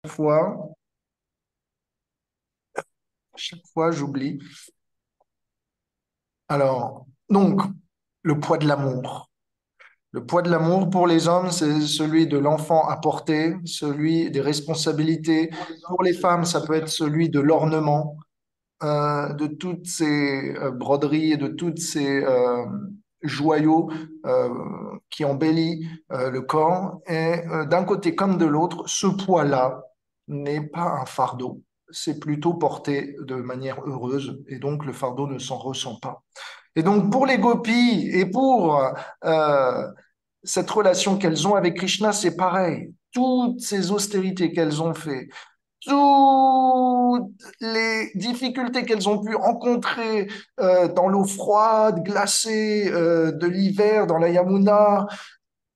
fois, chaque fois, j'oublie. Alors, donc, le poids de l'amour. Le poids de l'amour pour les hommes, c'est celui de l'enfant à porter, celui des responsabilités. Pour les femmes, ça peut être celui de l'ornement, de toutes ces broderies et de toutes ces joyaux euh, qui embellissent le corps. Et d'un côté comme de l'autre, ce poids-là n'est pas un fardeau. C'est plutôt porté de manière heureuse et donc le fardeau ne s'en ressent pas. Et donc pour les gopis et pour euh, cette relation qu'elles ont avec Krishna, c'est pareil. Toutes ces austérités qu'elles ont fait, toutes les difficultés qu'elles ont pu rencontrer dans l'eau froide, glacée de l'hiver, dans la Yamuna,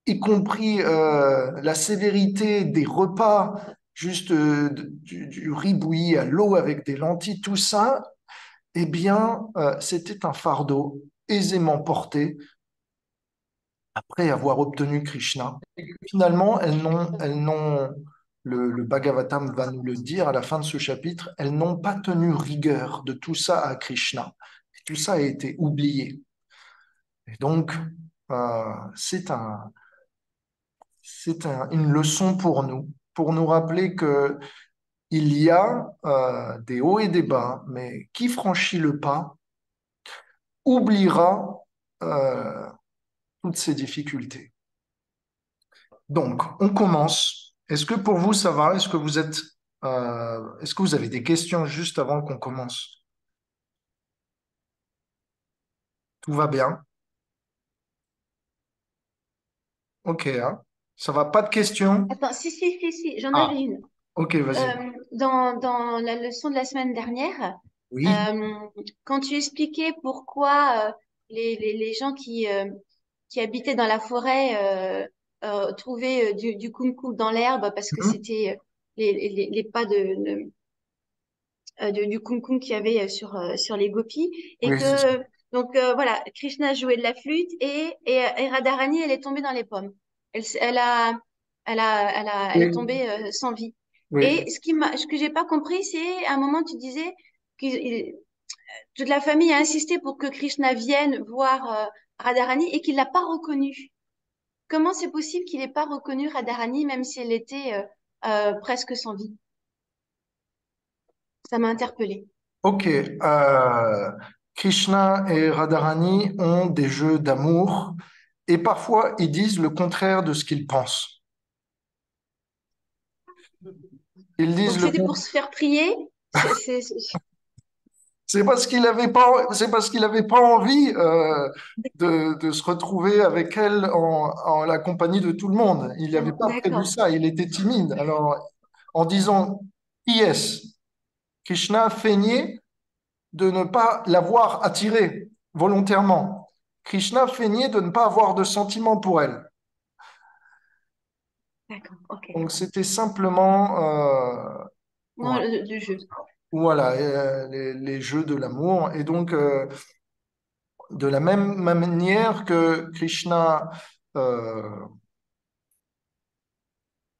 y compris la sévérité des repas, juste du riz bouilli à l'eau avec des lentilles, tout ça, eh bien, c'était un fardeau aisément porté après avoir obtenu Krishna. Finalement, le Bhagavatam va nous le dire à la fin de ce chapitre, elles n'ont pas tenu rigueur de tout ça à Krishna. Et tout ça a été oublié. Et donc, c'est une leçon pour nous rappeler que il y a des hauts et des bas, mais qui franchit le pas oubliera toutes ces difficultés. Donc, on commence. Est-ce que pour vous, ça va? Est-ce que vous avez des questions juste avant qu'on commence? Tout va bien? Ok, hein? Ça va? Pas de questions? Attends, si, j'en Ah, avais une. ok, vas-y. Dans la leçon de la semaine dernière, Oui, euh, quand tu expliquais pourquoi les gens qui habitaient dans la forêt trouvaient du kumkum dans l'herbe parce que mhm, c'était les pas du kumkum qu'il y avait sur les gopis et oui, c'est ça. que voilà, Krishna jouait de la flûte et Radharani elle est tombée dans les pommes. Elle, s- elle a elle est Oui, tombée sans vie. oui. Et ce que j'ai pas compris, c'est à un moment tu disais que toute la famille a insisté pour que Krishna vienne voir Radharani et qu'il l'a pas reconnue. Comment c'est possible qu'il n'ait pas reconnu Radharani même si elle était presque sans vie? Ça m'a interpellée. Ok. Krishna et Radharani ont des jeux d'amour et parfois ils disent le contraire de ce qu'ils pensent. Ils disent Donc le c'était pour se faire prier. C'est parce qu'il avait pas envie de se retrouver avec elle en la compagnie de tout le monde. Il n'avait pas prévu D'accord. ça. Il était timide. Alors, en disant qui est-ce, Krishna feignait de ne pas l'avoir attirée volontairement. Krishna feignait de ne pas avoir de sentiments pour elle. D'accord, ok. Donc, c'était simplement Non, voilà, du jeu. voilà, les jeux de l'amour. Et donc, de la même manière que Krishna euh,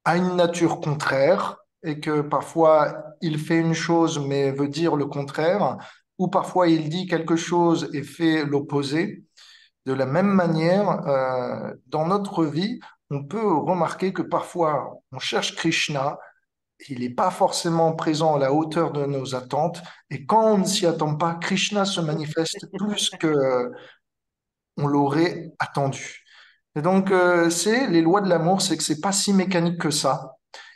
a une nature contraire et que parfois il fait une chose mais veut dire le contraire, ou parfois il dit quelque chose et fait l'opposé, de la même manière, dans notre vie, on peut remarquer que parfois on cherche Krishna, il n'est pas forcément présent à la hauteur de nos attentes, et quand on ne s'y attend pas, Krishna se manifeste plus que on l'aurait attendu. Et donc, c'est les lois de l'amour, c'est que c'est pas si mécanique que ça.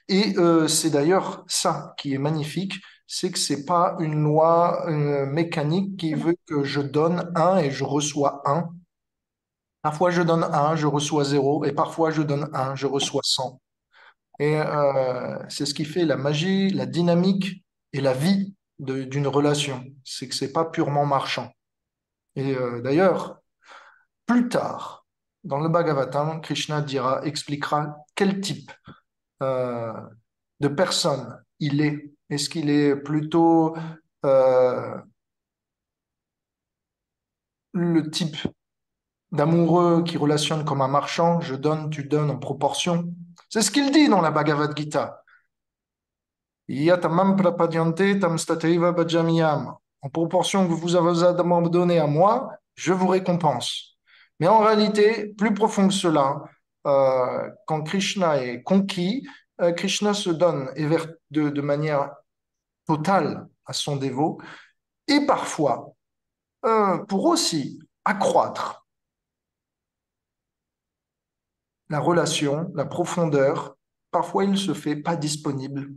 Et c'est d'ailleurs ça qui est magnifique, c'est que c'est pas une loi mécanique qui veut que je donne un et je reçois un. Parfois je donne un, je reçois zéro, et parfois je donne un, je reçois 100. Et c'est ce qui fait la magie, la dynamique et la vie d'une relation. C'est que c'est pas purement marchand. Et d'ailleurs, plus tard, dans le Bhagavatam, Krishna expliquera quel type euh, de personne il est. Est-ce qu'il est plutôt euh, le type d'amoureux qui relationne comme un marchand, je donne, tu donnes en proportion? C'est ce qu'il dit dans la Bhagavad Gita. Yatamam prapadyante tam stateiva bhajamiyam. En proportion que vous avez abandonné à moi, je vous récompense. Mais en réalité, plus profond que cela, quand Krishna est conquis, Krishna se donne de manière totale à son dévot et parfois, pour aussi accroître la relation, la profondeur, parfois il se fait pas disponible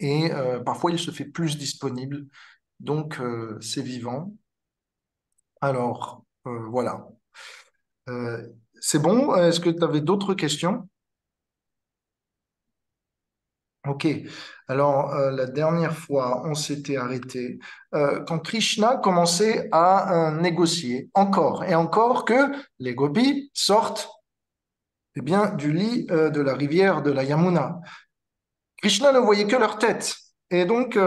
et parfois il se fait plus disponible. Donc, c'est vivant. Alors, voilà. Euh, c'est bon? Est-ce que tu avais d'autres questions? Ok. Alors, la dernière fois, on s'était arrêté quand Krishna commençait à négocier encore et encore que les gopis sortent eh bien, du lit de la rivière de la Yamuna. Krishna ne voyait que leur tête. Et donc,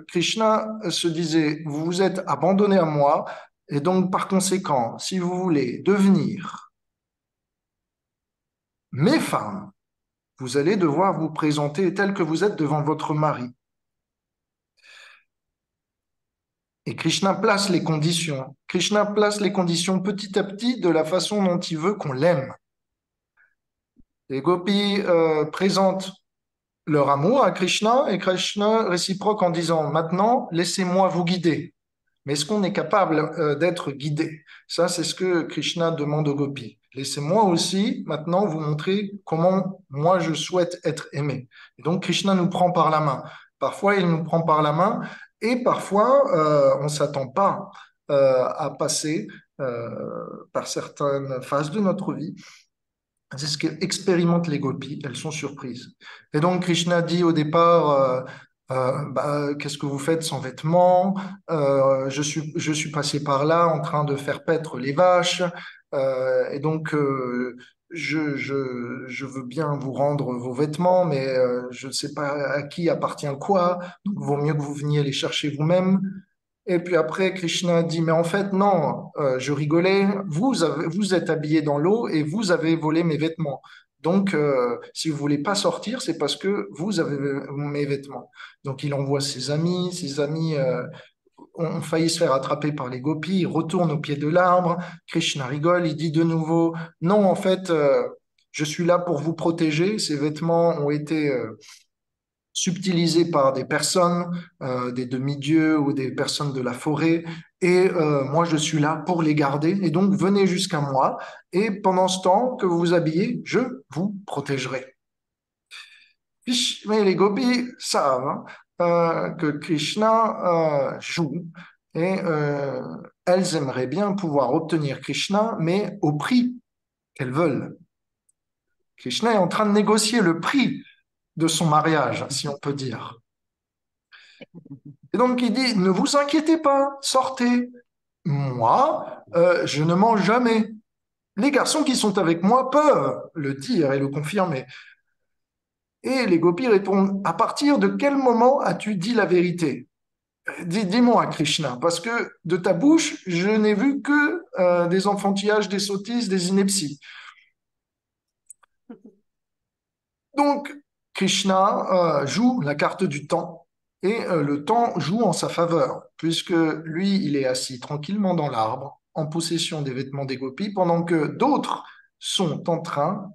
Krishna se disait, vous vous êtes abandonné à moi, et donc, par conséquent, si vous voulez devenir mes femmes, vous allez devoir vous présenter tel que vous êtes devant votre mari. Et Krishna place les conditions. Krishna place les conditions petit à petit de la façon dont il veut qu'on l'aime. Les gopis présentent leur amour à Krishna et Krishna réciproque en disant, maintenant, laissez-moi vous guider. Mais est-ce qu'on est capable d'être guidé? Ça, c'est ce que Krishna demande aux gopis. Laissez-moi aussi maintenant vous montrer comment moi je souhaite être aimé. Et donc Krishna nous prend par la main. Parfois, il nous prend par la main et parfois, on ne s'attend pas à passer par certaines phases de notre vie. C'est ce qu'expérimentent les gopis, elles sont surprises. Et donc Krishna dit au départ, qu'est-ce que vous faites sans vêtements? Je suis passé par là en train de faire paître les vaches, et donc je veux bien vous rendre vos vêtements, mais je ne sais pas à qui appartient quoi, donc vaut mieux que vous veniez les chercher vous-même. Et puis après, Krishna dit, mais en fait, non, je rigolais, vous êtes habillé dans l'eau et vous avez volé mes vêtements. Donc, si vous voulez pas sortir, c'est parce que vous avez mes vêtements. Donc, il envoie ses amis ont failli se faire attraper par les gopis, ils retournent au pied de l'arbre, Krishna rigole, il dit de nouveau, non, en fait, je suis là pour vous protéger, ces vêtements ont été subtilisés par des personnes, des demi-dieux ou des personnes de la forêt. Et moi, je suis là pour les garder. Et donc, venez jusqu'à moi. Et pendant ce temps que vous vous habillez, je vous protégerai. Mais les gopis savent hein, que Krishna joue. Et elles aimeraient bien pouvoir obtenir Krishna, mais au prix qu'elles veulent. Krishna est en train de négocier le prix de son mariage, si on peut dire. Et donc il dit, ne vous inquiétez pas, sortez. Moi, je ne mange jamais. Les garçons qui sont avec moi peuvent le dire et le confirmer. Et les gopis répondent, à partir de quel moment as-tu dit la vérité? Dis-moi, Krishna, parce que de ta bouche, je n'ai vu que des enfantillages, des sottises, des inepties. Donc, Krishna joue la carte du temps et le temps joue en sa faveur, puisque lui, il est assis tranquillement dans l'arbre, en possession des vêtements des gopis, pendant que d'autres sont en train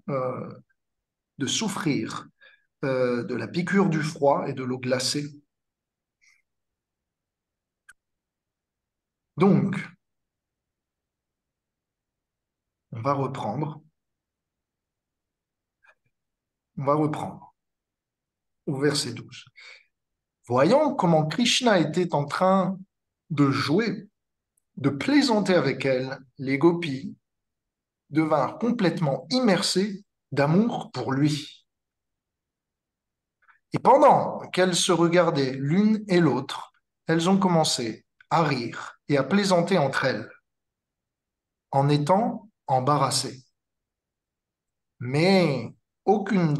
de souffrir de la piqûre du froid et de l'eau glacée. Donc, on va reprendre, on va reprendre au verset 12. Voyant comment Krishna était en train de jouer, de plaisanter avec elle, les gopis devinrent complètement immersées d'amour pour lui. Et pendant qu'elles se regardaient l'une et l'autre, elles ont commencé à rire et à plaisanter entre elles, en étant embarrassées. Mais aucune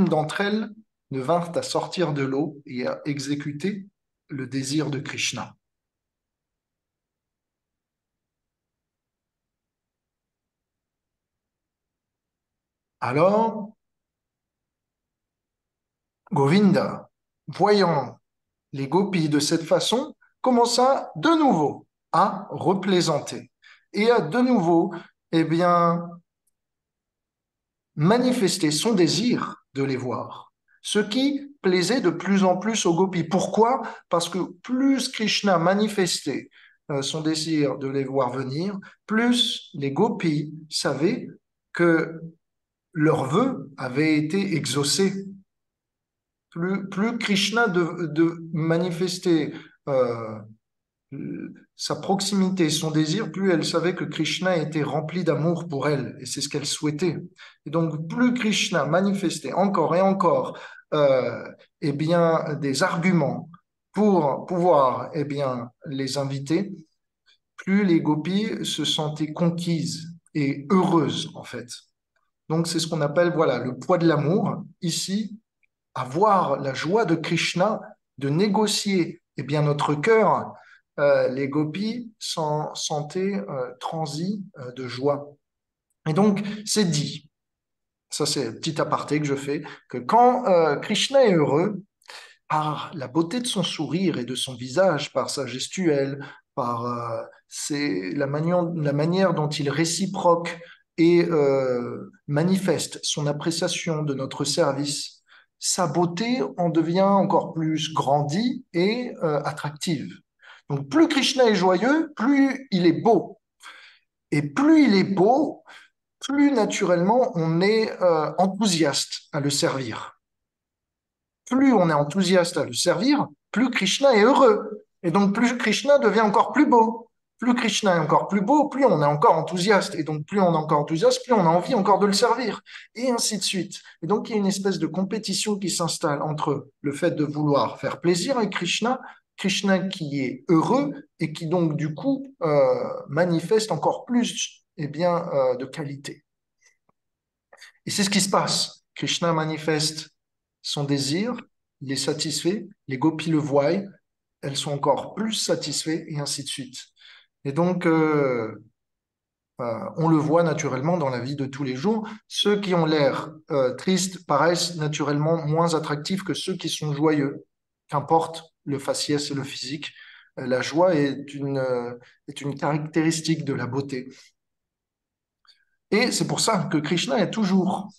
d'entre elles ne vint à sortir de l'eau et à exécuter le désir de Krishna. Alors, Govinda, voyant les gopis de cette façon, commença de nouveau à replaisanter et à de nouveau, eh bien, manifester son désir de les voir, ce qui plaisait de plus en plus aux gopis. Pourquoi? Parce que plus Krishna manifestait son désir de les voir venir, plus les gopis savaient que leur vœu avait été exaucé. Plus Krishna de manifester euh, sa proximité, son désir, plus elle savait que Krishna était rempli d'amour pour elle, et c'est ce qu'elle souhaitait. Et donc, plus Krishna manifestait encore et encore euh, eh bien, des arguments pour pouvoir les inviter, plus les gopis se sentaient conquises et heureuses, en fait. Donc, c'est ce qu'on appelle, voilà, le poids de l'amour. Ici, avoir la joie de Krishna, de négocier notre cœur, les gopis s'en sentaient transis de joie. Et donc, c'est dit, ça c'est un petit aparté que je fais, que quand Krishna est heureux, par la beauté de son sourire et de son visage, par sa gestuelle, par la manière dont il réciproque et manifeste son appréciation de notre service, sa beauté en devient encore plus grandie et attractive. Donc plus Krishna est joyeux, plus il est beau. Et plus il est beau, plus naturellement on est enthousiaste à le servir. Plus on est enthousiaste à le servir, plus Krishna est heureux. Et donc, plus Krishna devient encore plus beau. Plus Krishna est encore plus beau, plus on est encore enthousiaste. Et donc, plus on est encore enthousiaste, plus on a envie encore de le servir. Et ainsi de suite. Et donc, il y a une espèce de compétition qui s'installe entre le fait de vouloir faire plaisir à Krishna, Krishna qui est heureux et qui donc, du coup, manifeste encore plus de qualité. Et c'est ce qui se passe. Krishna manifeste son désir, il est satisfait, les gopis le voient, elles sont encore plus satisfaites, et ainsi de suite. Et donc, on le voit naturellement dans la vie de tous les jours. Ceux qui ont l'air tristes paraissent naturellement moins attractifs que ceux qui sont joyeux. Qu'importe le faciès et le physique, la joie est une caractéristique de la beauté. Et c'est pour ça que Krishna est toujours,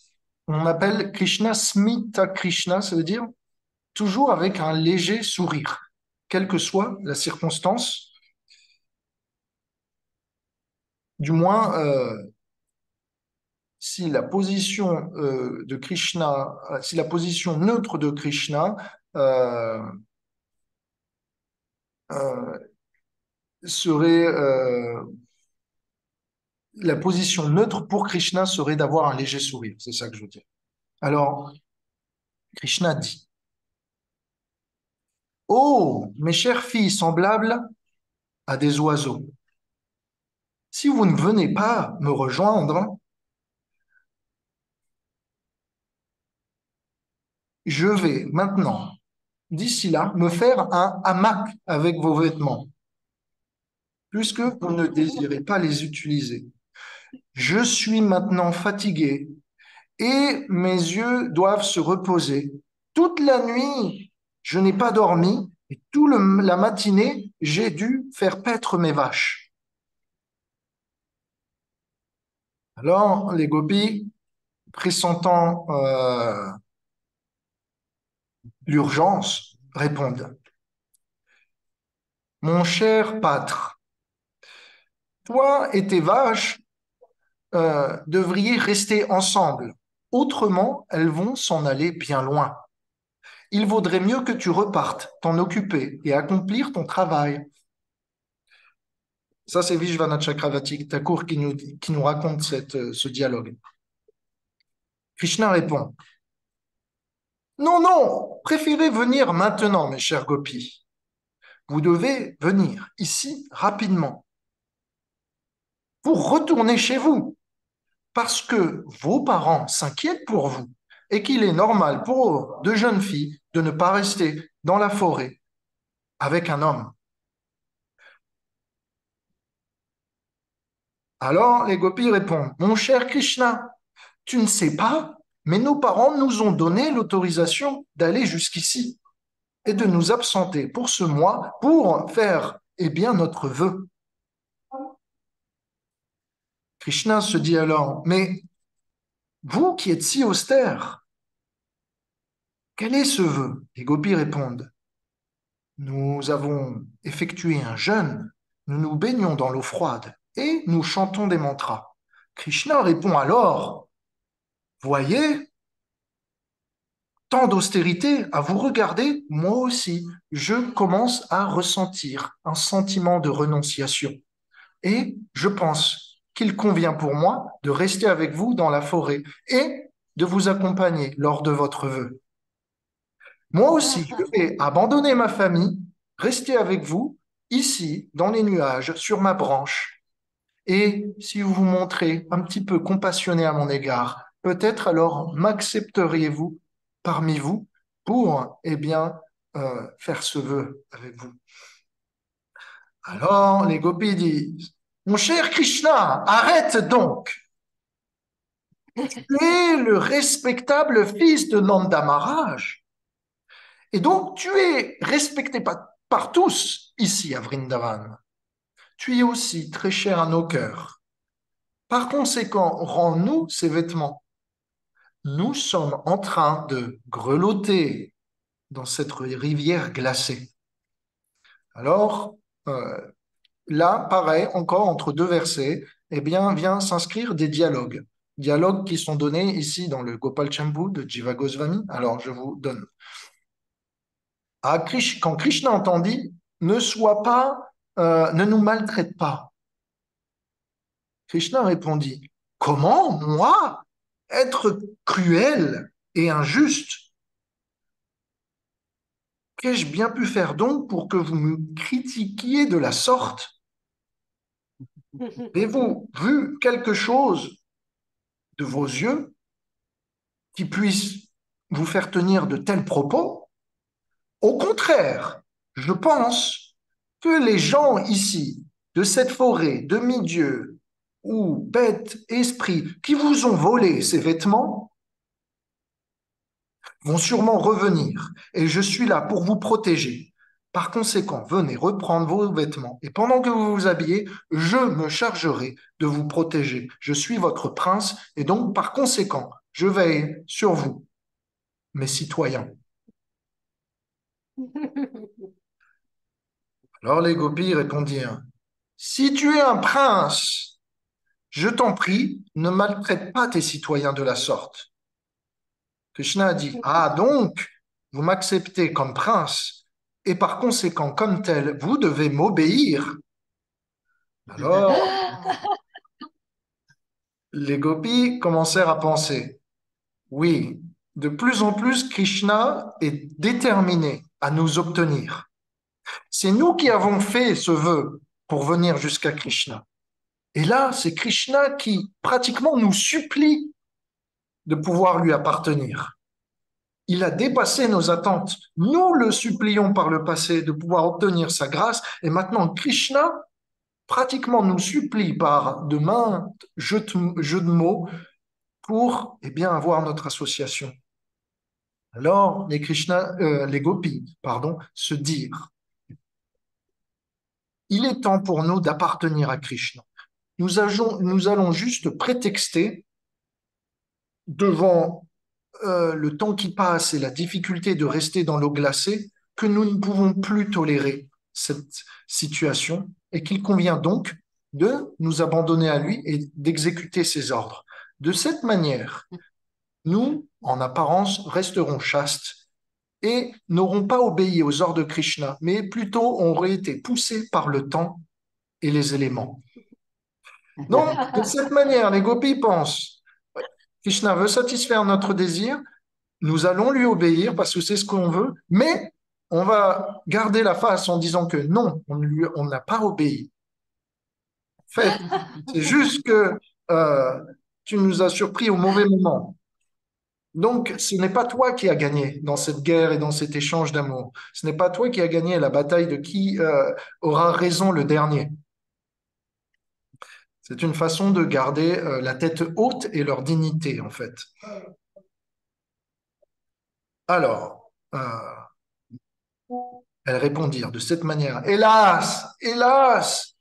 on appelle Krishna Smita Krishna, ça veut dire toujours avec un léger sourire, quelle que soit la circonstance, du moins si la position de Krishna, si la position neutre de Krishna euh, serait la position neutre pour Krishna serait d'avoir un léger sourire, c'est ça que je veux dire. Alors, Krishna dit, ô mes chères filles semblables à des oiseaux, si vous ne venez pas me rejoindre, je vais maintenant, d'ici là, me faire un hamac avec vos vêtements, puisque vous ne désirez pas les utiliser. Je suis maintenant fatigué et mes yeux doivent se reposer. Toute la nuit, je n'ai pas dormi et toute la matinée, j'ai dû faire paître mes vaches. Alors, les gopis, pressentant l'urgence, répondent, mon cher pâtre, toi et tes vaches devriez rester ensemble. Autrement, elles vont s'en aller bien loin. Il vaudrait mieux que tu repartes, t'en occuper et accomplir ton travail. Ça, c'est Vishvanath Chakravarti Thakur qui nous raconte ce dialogue. Krishna répond, non, non, préférez venir maintenant, mes chers gopis. Vous devez venir ici rapidement pour retourner chez vous, parce que vos parents s'inquiètent pour vous et qu'il est normal pour deux jeunes filles de ne pas rester dans la forêt avec un homme. Alors les gopis répondent, mon cher Krishna, tu ne sais pas mais nos parents nous ont donné l'autorisation d'aller jusqu'ici et de nous absenter pour ce mois pour faire, eh bien, notre vœu. Krishna se dit alors, mais vous qui êtes si austère, quel est ce vœu? Les gopis répondent, nous avons effectué un jeûne, nous nous baignons dans l'eau froide et nous chantons des mantras. Krishna répond alors, voyez, tant d'austérité, à vous regarder, moi aussi, je commence à ressentir un sentiment de renonciation. Et je pense qu'il convient pour moi de rester avec vous dans la forêt et de vous accompagner lors de votre vœu. Moi aussi, je vais abandonner ma famille, rester avec vous, ici, dans les nuages, sur ma branche. Et si vous vous montrez un petit peu compassionné à mon égard, peut-être alors m'accepteriez-vous parmi vous pour, eh bien, faire ce vœu avec vous. Alors, les gopis disent, mon cher Krishna, arrête donc. Tu es le respectable fils de Nanda Maharaj. Et donc, tu es respecté par tous ici à Vrindavan. Tu es aussi très cher à nos cœurs. Par conséquent, rends-nous ces vêtements. Nous sommes en train de grelotter dans cette rivière glacée. Alors, là, pareil, encore entre deux versets, eh bien, vient s'inscrire des dialogues. Dialogues qui sont donnés ici dans le Gopal Chambu de Jiva Goswami. Alors, je vous donne. Quand Krishna entendit, ne sois pas, ne nous maltraite pas. Krishna répondit, comment, moi, être cruel et injuste? Qu'ai-je bien pu faire donc pour que vous me critiquiez de la sorte? Avez-vous vu quelque chose de vos yeux qui puisse vous faire tenir de tels propos? Au contraire, je pense que les gens ici, de cette forêt, demi-dieux ou bêtes esprits qui vous ont volé ces vêtements, vont sûrement revenir et je suis là pour vous protéger. Par conséquent, venez reprendre vos vêtements et pendant que vous vous habillez, je me chargerai de vous protéger. Je suis votre prince et donc par conséquent, je veille sur vous, mes citoyens. Alors les gopis répondirent, si tu es un prince, je t'en prie, ne maltraite pas tes citoyens de la sorte. Krishna a dit, ah donc, vous m'acceptez comme prince et par conséquent, comme tel, vous devez m'obéir. Alors, les gopis commencèrent à penser, oui, de plus en plus, Krishna est déterminé à nous obtenir. C'est nous qui avons fait ce vœu pour venir jusqu'à Krishna. Et là, c'est Krishna qui pratiquement nous supplie de pouvoir lui appartenir. Il a dépassé nos attentes. Nous le supplions par le passé de pouvoir obtenir sa grâce. Et maintenant, Krishna pratiquement nous supplie par de maintes jeux de mots pour eh bien, avoir notre association. Alors, les gopis, pardon, se dirent, il est temps pour nous d'appartenir à Krishna. Nous allons juste prétexter devant le temps qui passe et la difficulté de rester dans l'eau glacée que nous ne pouvons plus tolérer cette situation et qu'il convient donc de nous abandonner à lui et d'exécuter ses ordres. De cette manière, nous, en apparence, resterons chastes et n'auront pas obéi aux ordres de Krishna, mais plutôt auraient été poussés par le temps et les éléments. Donc, de cette manière, les gopis pensent, Krishna veut satisfaire notre désir, nous allons lui obéir parce que c'est ce qu'on veut, mais on va garder la face en disant que non, on n'a pas obéi. En fait, c'est juste que tu nous as surpris au mauvais moment. Donc, ce n'est pas toi qui as gagné dans cette guerre et dans cet échange d'amour. Ce n'est pas toi qui as gagné la bataille de qui aura raison le dernier. C'est une façon de garder la tête haute et leur dignité, en fait. Alors, elles répondirent de cette manière, Hélas, hélas,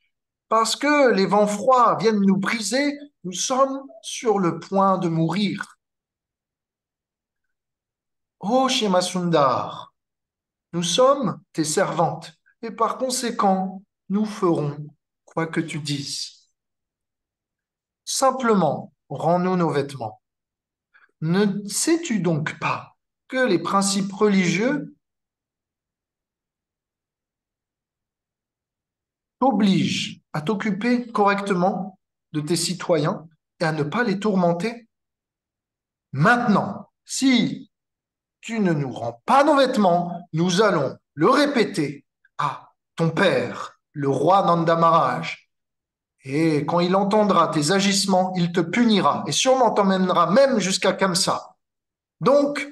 parce que les vents froids viennent nous briser, nous sommes sur le point de mourir. Ô Sundar, nous sommes tes servantes, et par conséquent, nous ferons quoi que tu dises. Simplement, rends-nous nos vêtements. Ne sais-tu donc pas que les principes religieux t'obligent à t'occuper correctement de tes citoyens et à ne pas les tourmenter? Maintenant, si tu ne nous rends pas nos vêtements, nous allons le répéter à ton père, le roi Nanda Maharaj. Et quand il entendra tes agissements, il te punira et sûrement t'emmènera même jusqu'à Kamsa. Donc,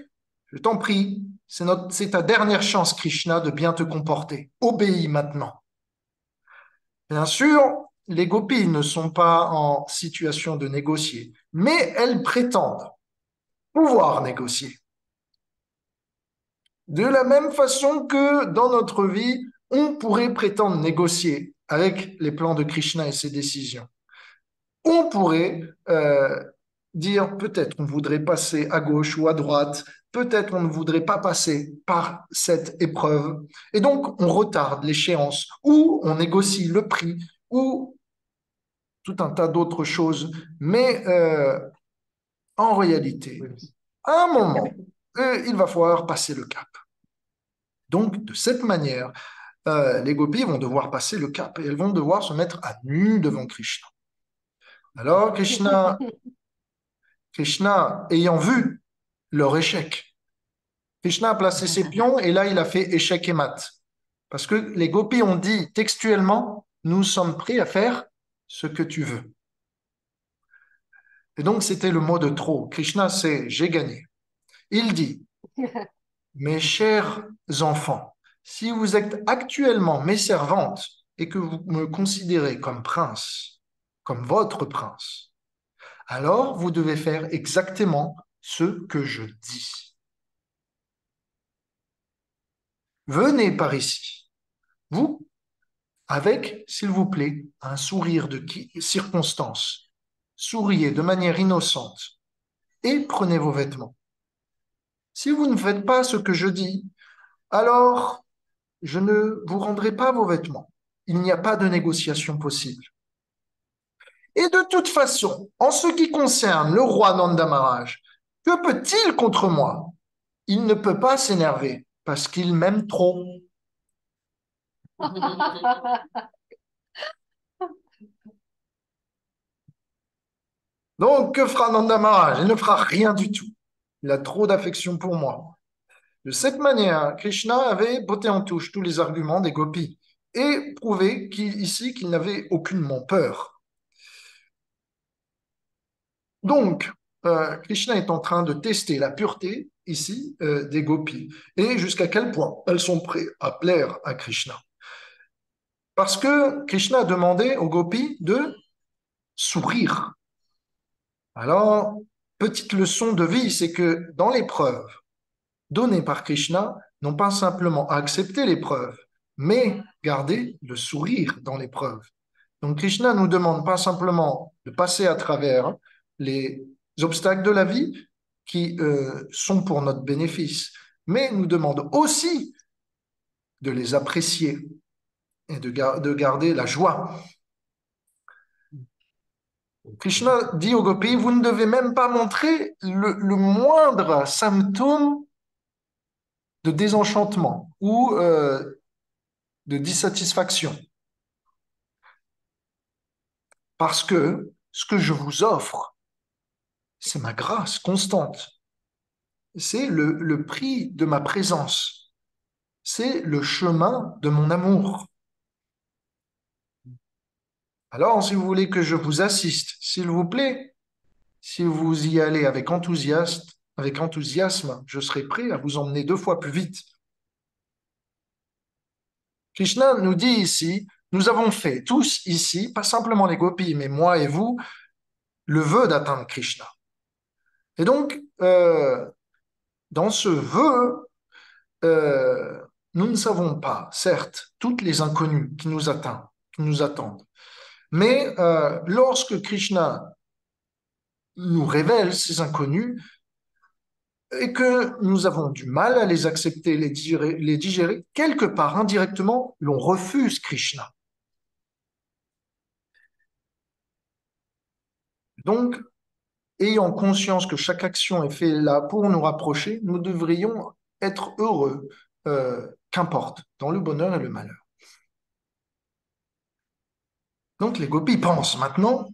je t'en prie, c'est ta dernière chance, Krishna, de bien te comporter. Obéis maintenant. Bien sûr, les gopis ne sont pas en situation de négocier, mais elles prétendent pouvoir négocier. De la même façon que dans notre vie, on pourrait prétendre négocier avec les plans de Krishna et ses décisions. On pourrait dire peut-être on voudrait passer à gauche ou à droite, peut-être on ne voudrait pas passer par cette épreuve, et donc on retarde l'échéance, ou on négocie le prix, ou tout un tas d'autres choses. Mais en réalité, à un moment, il va falloir passer le cap. Donc, de cette manière, les gopis vont devoir passer le cap et elles vont devoir se mettre à nu devant Krishna. Alors, Krishna ayant vu leur échec, Krishna a placé ses pions et là, il a fait échec et mat. Parce que les gopis ont dit textuellement, nous sommes prêts à faire ce que tu veux. Et donc, c'était le mot de trop. Krishna, c'est j'ai gagné. Il dit, mes chers enfants, si vous êtes actuellement mes servantes et que vous me considérez comme prince, comme votre prince, alors vous devez faire exactement ce que je dis. Venez par ici, vous, avec, s'il vous plaît, un sourire de circonstance. Souriez de manière innocente et prenez vos vêtements. Si vous ne faites pas ce que je dis, alors je ne vous rendrai pas vos vêtements. Il n'y a pas de négociation possible. Et de toute façon, en ce qui concerne le roi Nanda Maharaj, que peut-il contre moi? Il ne peut pas s'énerver parce qu'il m'aime trop. Donc, que fera Nanda Maharaj? Il ne fera rien du tout. Il a trop d'affection pour moi. De cette manière, Krishna avait botté en touche tous les arguments des gopis et prouvé ici qu'il n'avait aucunement peur. Donc, Krishna est en train de tester la pureté ici des gopis et jusqu'à quel point elles sont prêtes à plaire à Krishna. Parce que Krishna a demandé aux gopis de sourire. Alors, petite leçon de vie, c'est que dans l'épreuve donnée par Krishna, non pas simplement accepter l'épreuve, mais garder le sourire dans l'épreuve. Donc Krishna nous demande pas simplement de passer à travers les obstacles de la vie qui sont pour notre bénéfice, mais nous demande aussi de les apprécier et de garder la joie. Krishna dit aux gopis, vous ne devez même pas montrer le moindre symptôme de désenchantement ou de dissatisfaction. Parce que ce que je vous offre, c'est ma grâce constante. C'est le prix de ma présence. C'est le chemin de mon amour. Alors, si vous voulez que je vous assiste, s'il vous plaît, si vous y allez avec enthousiasme, je serai prêt à vous emmener 2 fois plus vite. Krishna nous dit ici, nous avons fait tous ici, pas simplement les gopis, mais moi et vous, le vœu d'atteindre Krishna. Et donc, dans ce vœu, euh, nous ne savons pas, certes, toutes les inconnues qui nous attendent. Mais lorsque Krishna nous révèle ces inconnues et que nous avons du mal à les accepter, les digérer, quelque part indirectement, l'on refuse Krishna. Donc, ayant conscience que chaque action est faite là pour nous rapprocher, nous devrions être heureux, qu'importe, dans le bonheur et le malheur. Donc, les gopis pensent maintenant,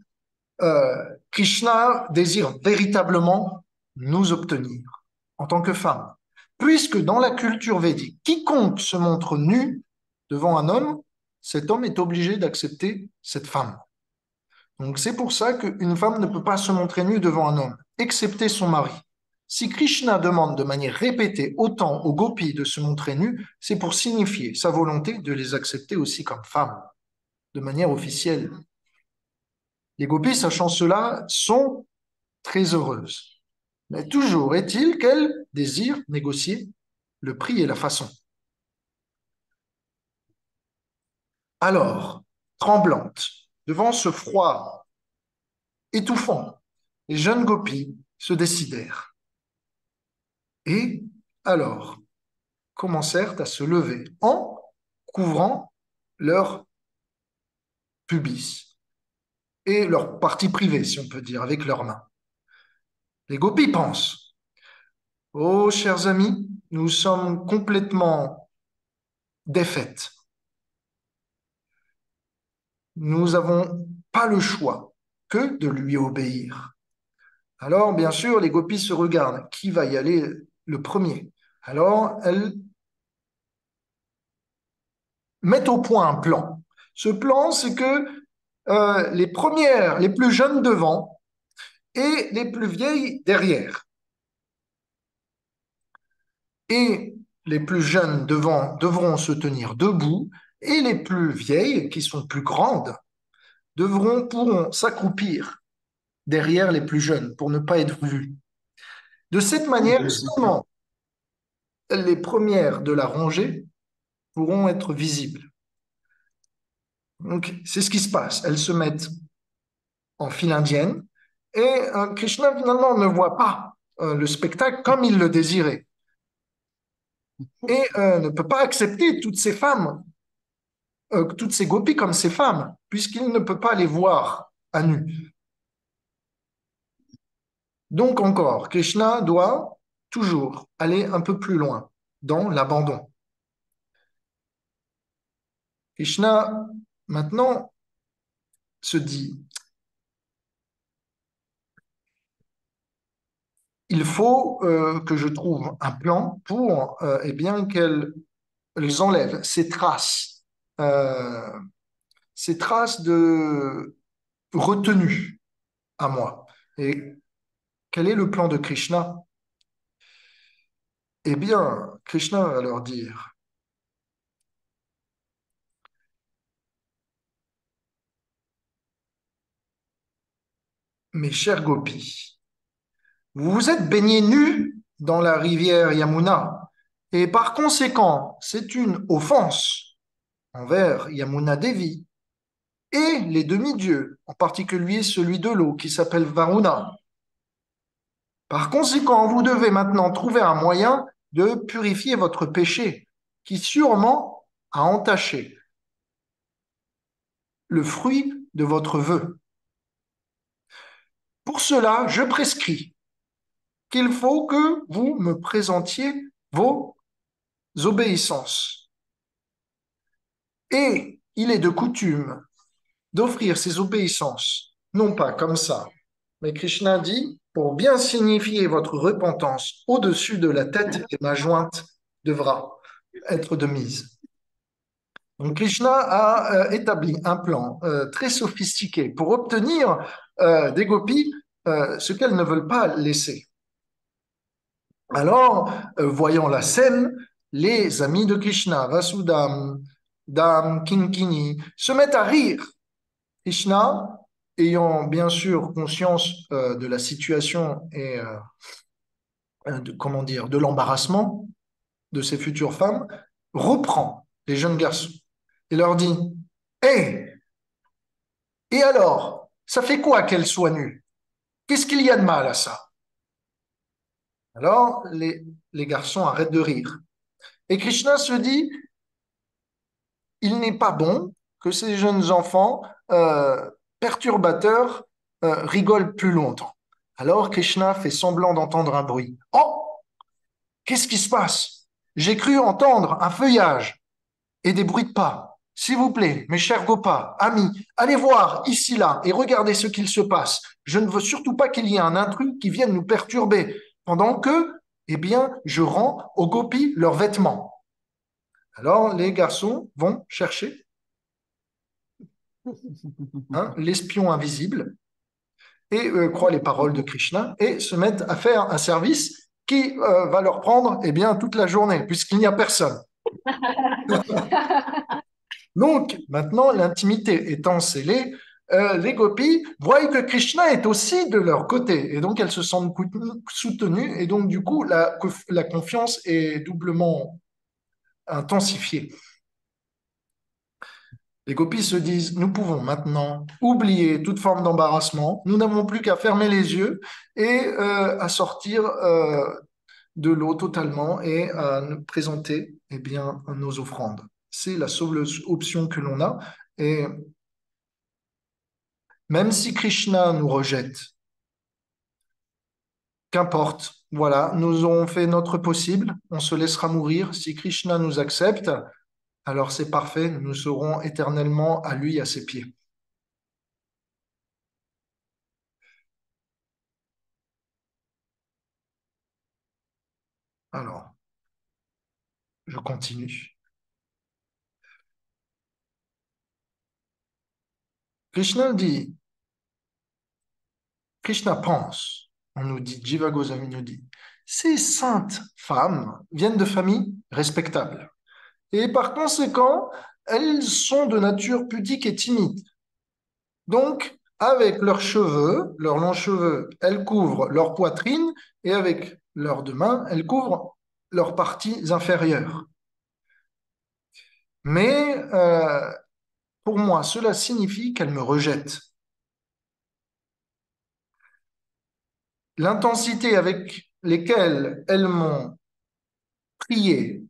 Krishna désire véritablement nous obtenir en tant que femme, puisque dans la culture védique, quiconque se montre nu devant un homme, cet homme est obligé d'accepter cette femme. Donc c'est pour ça qu'une femme ne peut pas se montrer nue devant un homme, excepté son mari. Si Krishna demande de manière répétée autant aux gopis de se montrer nus, c'est pour signifier sa volonté de les accepter aussi comme femmes, de manière officielle. Les gopis, sachant cela, sont très heureuses. Mais toujours est-il qu'elles désirent négocier le prix et la façon. Alors, tremblantes, devant ce froid étouffant, les jeunes gopis se décidèrent. Et alors commencèrent à se lever en couvrant leur pubis et leur partie privée, si on peut dire, avec leurs mains. Les gopis pensent, oh, chers amis, nous sommes complètement défaites. Nous n'avons pas le choix que de lui obéir. Alors, bien sûr, les gopis se regardent. Qui va y aller le premier? Alors, elles mettent au point un plan. Ce plan, c'est que les premières, les plus jeunes devant et les plus vieilles derrière. Et les plus jeunes devant devront se tenir debout et les plus vieilles, qui sont plus grandes, pourront s'accroupir derrière les plus jeunes pour ne pas être vues. De cette manière, seulement les premières de la rangée pourront être visibles. Donc, c'est ce qui se passe. Elles se mettent en file indienne et Krishna, finalement, ne voit pas le spectacle comme il le désirait et ne peut pas accepter toutes ces femmes, toutes ces gopis comme ces femmes, puisqu'il ne peut pas les voir à nu. Donc encore, Krishna doit toujours aller un peu plus loin dans l'abandon. Krishna, maintenant, se dit, il faut que je trouve un plan pour eh bien, qu'elles enlèvent ces traces de retenue à moi. Et quel est le plan de Krishna? Eh bien, Krishna va leur dire, mes chers gopis, vous vous êtes baignés nus dans la rivière Yamuna, et par conséquent, c'est une offense envers Yamuna Devi et les demi-dieux, en particulier celui de l'eau qui s'appelle Varuna. Par conséquent, vous devez maintenant trouver un moyen de purifier votre péché, qui sûrement a entaché le fruit de votre vœu. Pour cela, je prescris qu'il faut que vous me présentiez vos obéissances. Et il est de coutume d'offrir ces obéissances, non pas comme ça, mais Krishna dit, pour bien signifier votre repentance au-dessus de la tête et ma jointe devra être de mise. Donc Krishna a établi un plan très sophistiqué pour obtenir des gopis ce qu'elles ne veulent pas laisser. Alors, voyant la scène, les amis de Krishna, Vasudam, Dam, Kinkini, se mettent à rire. Krishna, ayant bien sûr conscience de la situation et comment dire, de l'embarrassement de ces futures femmes, reprend les jeunes garçons et leur dit, hé, et alors, ça fait quoi qu'elle soit nue? Qu'est-ce qu'il y a de mal à ça? Alors, les garçons arrêtent de rire. Et Krishna se dit, il n'est pas bon que ces jeunes enfants perturbateurs rigolent plus longtemps. Alors Krishna fait semblant d'entendre un bruit. Oh, qu'est-ce qui se passe? J'ai cru entendre un feuillage et des bruits de pas. S'il vous plaît, mes chers Gopas, amis, allez voir ici, là, et regardez ce qu'il se passe. Je ne veux surtout pas qu'il y ait un intrus qui vienne nous perturber, pendant que, eh bien, je rends aux gopis leurs vêtements. Alors, les garçons vont chercher l'espion invisible et croient les paroles de Krishna et se mettent à faire un service qui va leur prendre eh bien, toute la journée, puisqu'il n'y a personne. Donc, maintenant, l'intimité étant scellée, les gopis voient que Krishna est aussi de leur côté. Et donc, elles se sentent soutenues. Et donc, du coup, la confiance est doublement intensifiée. Les gopis se disent, nous pouvons maintenant oublier toute forme d'embarrassement. Nous n'avons plus qu'à fermer les yeux et à sortir de l'eau totalement et à nous présenter eh bien, nos offrandes. C'est la seule option que l'on a. Et même si Krishna nous rejette, qu'importe, voilà, nous aurons fait notre possible, on se laissera mourir. Si Krishna nous accepte, alors c'est parfait, nous serons éternellement à lui, à ses pieds. Alors, je continue. Krishna dit, Krishna pense, on nous dit, Jiva Goswami nous dit, ces saintes femmes viennent de familles respectables. Et par conséquent, elles sont de nature pudique et timide. Donc, avec leurs cheveux, leurs longs cheveux, elles couvrent leur poitrine et avec leurs deux mains, elles couvrent leurs parties inférieures. Mais pour moi, cela signifie qu'elles me rejettent. L'intensité avec laquelle elles m'ont prié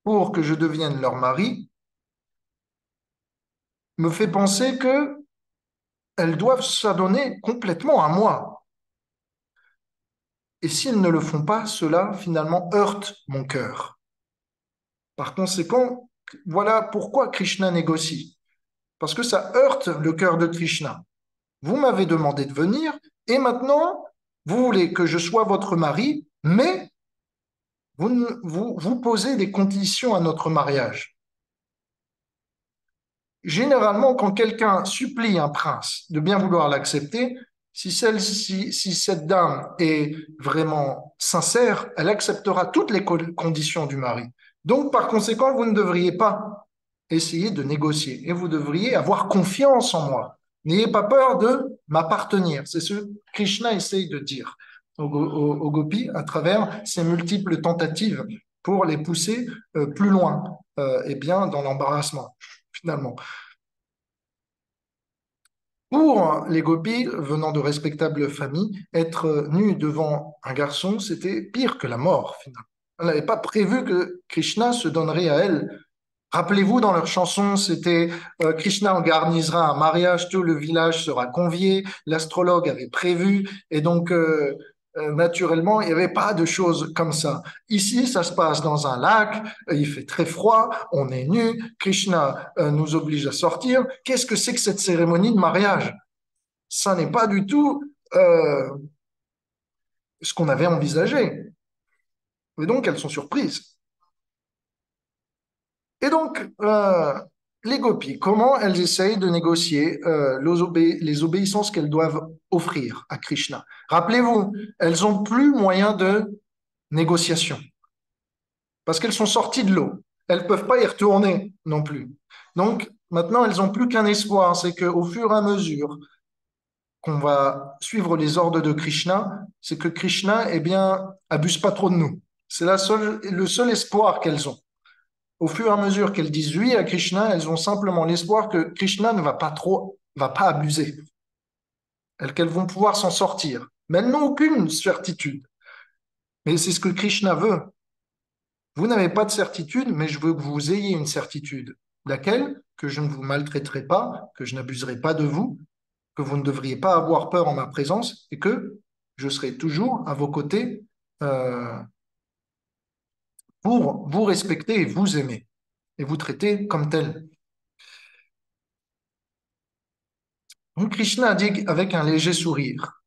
pour que je devienne leur mari me fait penser que elles doivent s'adonner complètement à moi. Et si elles ne le font pas, cela finalement heurte mon cœur. Par conséquent, voilà pourquoi Krishna négocie. Parce que ça heurte le cœur de Krishna. Vous m'avez demandé de venir et maintenant, vous voulez que je sois votre mari, mais vous posez des conditions à notre mariage. Généralement, quand quelqu'un supplie un prince de bien vouloir l'accepter, si cette dame est vraiment sincère, elle acceptera toutes les conditions du mari. Donc, par conséquent, vous ne devriez pas essayer de négocier et vous devriez avoir confiance en moi. N'ayez pas peur de m'appartenir. C'est ce que Krishna essaye de dire aux gopis à travers ses multiples tentatives pour les pousser plus loin, et bien dans l'embarrassement, finalement. Pour les gopis venant de respectables familles, être nu devant un garçon, c'était pire que la mort, finalement. Elle n'avait pas prévu que Krishna se donnerait à elle. Rappelez-vous, dans leur chanson, c'était Krishna organisera un mariage, tout le village sera convié, l'astrologue avait prévu, et donc naturellement, il n'y avait pas de choses comme ça. Ici, ça se passe dans un lac, il fait très froid, on est nu, Krishna nous oblige à sortir. Qu'est-ce que c'est que cette cérémonie de mariage? Ça n'est pas du tout ce qu'on avait envisagé. Et donc, elles sont surprises. Et donc, les gopis, comment elles essayent de négocier les obéissances qu'elles doivent offrir à Krishna? Rappelez-vous, elles n'ont plus moyen de négociation parce qu'elles sont sorties de l'eau. Elles ne peuvent pas y retourner non plus. Donc, maintenant, elles n'ont plus qu'un espoir, c'est qu'au fur et à mesure qu'on va suivre les ordres de Krishna, c'est que Krishna, eh bien, abuse pas trop de nous. C'est le seul espoir qu'elles ont. Au fur et à mesure qu'elles disent oui à Krishna, elles ont simplement l'espoir que Krishna ne va pas abuser, qu'elles vont pouvoir s'en sortir. Mais elles n'ont aucune certitude. Mais c'est ce que Krishna veut. Vous n'avez pas de certitude, mais je veux que vous ayez une certitude. Laquelle? Que je ne vous maltraiterai pas, que je n'abuserai pas de vous, que vous ne devriez pas avoir peur en ma présence et que je serai toujours à vos côtés euh, pour vous respecter et vous aimer et vous traiter comme tel. Donc Krishna a dit avec un léger sourire.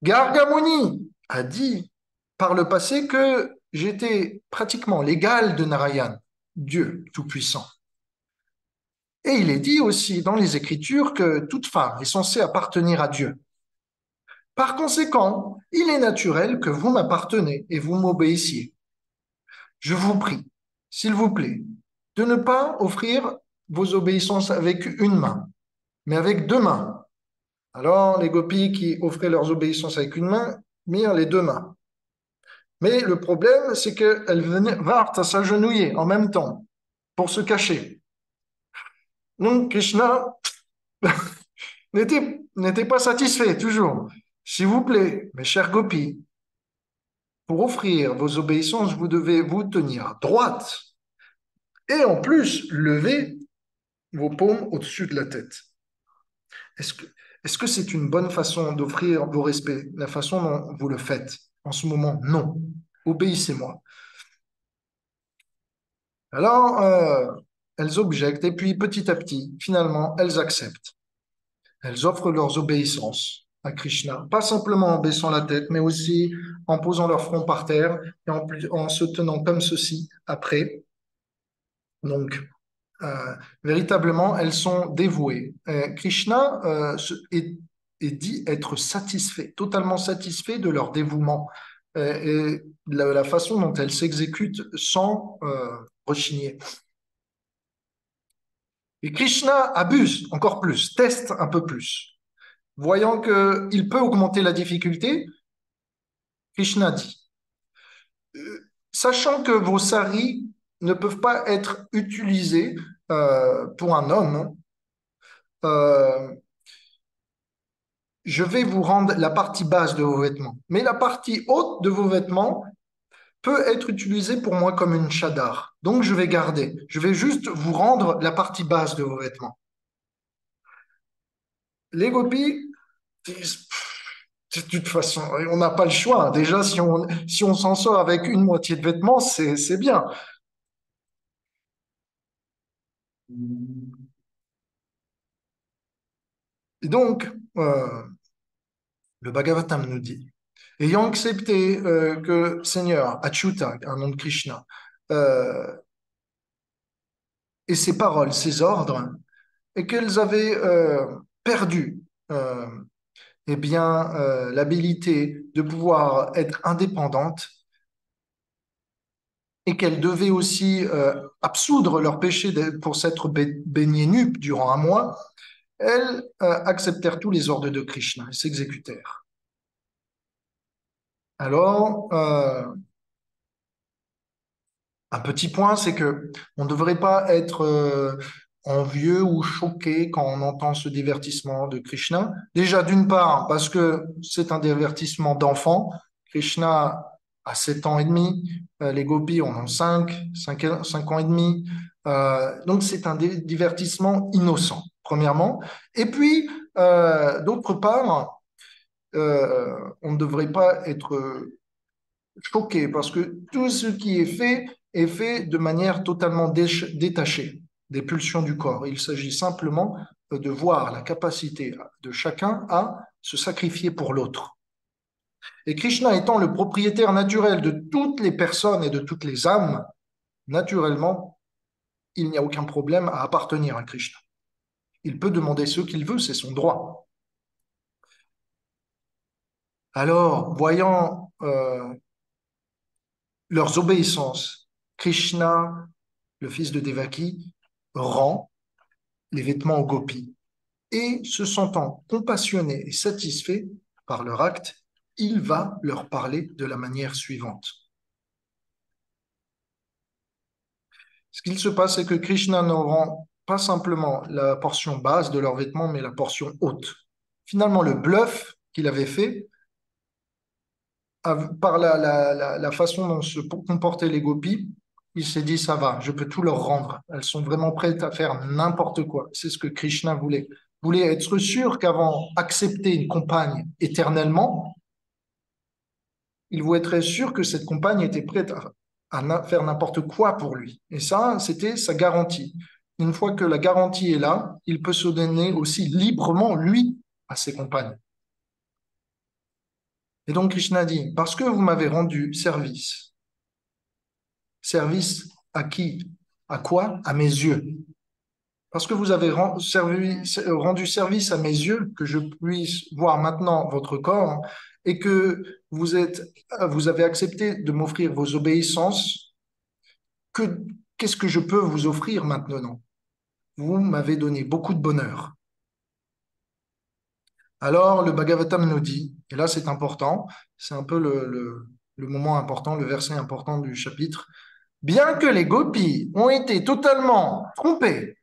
Gargamuni a dit par le passé que j'étais pratiquement l'égal de Narayan, Dieu Tout-Puissant. Et il est dit aussi dans les Écritures que toute femme est censée appartenir à Dieu. Par conséquent, il est naturel que vous m'appartenez et vous m'obéissiez. Je vous prie, s'il vous plaît, de ne pas offrir vos obéissances avec une main, mais avec deux mains. Alors, les gopis qui offraient leurs obéissances avec une main, mirent les deux mains. Mais le problème, c'est qu'elles vinrent à s'agenouiller en même temps pour se cacher. Donc, Krishna n'était pas satisfait, toujours. S'il vous plaît, mes chers gopis, pour offrir vos obéissances, vous devez vous tenir droite et en plus lever vos paumes au-dessus de la tête. Est-ce que est-ce que c'est une bonne façon d'offrir vos respects, la façon dont vous le faites en ce moment? Non. Obéissez-moi. Alors, elles objectent et puis petit à petit, finalement, elles acceptent. Elles offrent leurs obéissances à Krishna, pas simplement en baissant la tête, mais aussi en posant leur front par terre et en se tenant comme ceci après. Donc, véritablement, elles sont dévouées. Krishna est dit être satisfait, totalement satisfait de leur dévouement et la façon dont elles s'exécutent sans rechigner. Et Krishna abuse encore plus, teste un peu plus. Voyant qu'il peut augmenter la difficulté, Krishna dit, sachant que vos saris ne peuvent pas être utilisés pour un homme, euh, je vais vous rendre la partie basse de vos vêtements. Mais la partie haute de vos vêtements peut être utilisée pour moi comme une chadar. Donc je vais garder. Je vais juste vous rendre la partie basse de vos vêtements. Les gopis disent, de toute façon, on n'a pas le choix. Déjà, si on s'en sort avec une moitié de vêtements, c'est bien. Et donc, le Bhagavatam nous dit, ayant accepté que Seigneur Achyuta, un nom de Krishna, euh, et ses paroles, ses ordres, et qu'elles avaient perdu euh, eh bien, l'habilité de pouvoir être indépendantes et qu'elles devaient aussi absoudre leur péché pour s'être baignées nues durant un mois, elles acceptèrent tous les ordres de Krishna et s'exécutèrent. Alors, un petit point, c'est que on ne devrait pas être envieux ou choqué quand on entend ce divertissement de Krishna. Déjà, d'une part, parce que c'est un divertissement d'enfant. Krishna a 7 ans et demi, les gopis en ont 5 ans et demi. Donc, c'est un divertissement innocent, premièrement. Et puis, d'autre part, on ne devrait pas être choqué parce que tout ce qui est fait de manière totalement détachée des pulsions du corps. Il s'agit simplement de voir la capacité de chacun à se sacrifier pour l'autre. Et Krishna étant le propriétaire naturel de toutes les personnes et de toutes les âmes, naturellement, il n'y a aucun problème à appartenir à Krishna. Il peut demander ce qu'il veut, c'est son droit. Alors, voyant leurs obéissances, Krishna, le fils de Devaki, rend les vêtements aux gopis et se sentant compassionné et satisfait par leur acte, il va leur parler de la manière suivante. Ce qu'il se passe, c'est que Krishna ne rend pas simplement la portion basse de leurs vêtements, mais la portion haute. Finalement, le bluff qu'il avait fait, par la façon dont se comportaient les gopis, il s'est dit, ça va, je peux tout leur rendre. Elles sont vraiment prêtes à faire n'importe quoi. C'est ce que Krishna voulait. Il voulait être sûr qu'avant accepter une compagne éternellement, il voulait être sûr que cette compagne était prête à faire n'importe quoi pour lui. Et ça, c'était sa garantie. Une fois que la garantie est là, il peut se donner aussi librement, lui, à ses compagnes. Et donc Krishna dit, parce que vous m'avez rendu service, service à qui? À quoi? À mes yeux. Parce que vous avez rendu service à mes yeux, que je puisse voir maintenant votre corps, et que vous avez accepté de m'offrir vos obéissances, qu'est-ce que je peux vous offrir maintenant? Vous m'avez donné beaucoup de bonheur. Alors, le Bhagavatam nous dit, et là c'est important, c'est un peu le moment important, le verset important du chapitre, bien que les gopis ont été totalement trompés,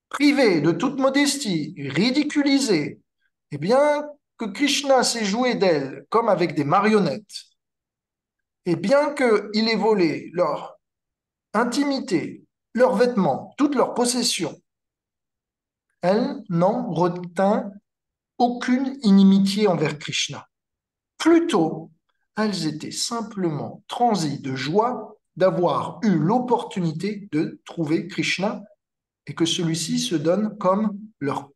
privés de toute modestie, ridiculisés, et bien que Krishna s'est joué d'elles comme avec des marionnettes, et bien qu'il ait volé leur intimité, leurs vêtements, toutes leurs possessions, elles n'ont retint aucune inimitié envers Krishna. Plutôt, elles étaient simplement transies de joie d'avoir eu l'opportunité de trouver Krishna et que celui-ci se donne comme leur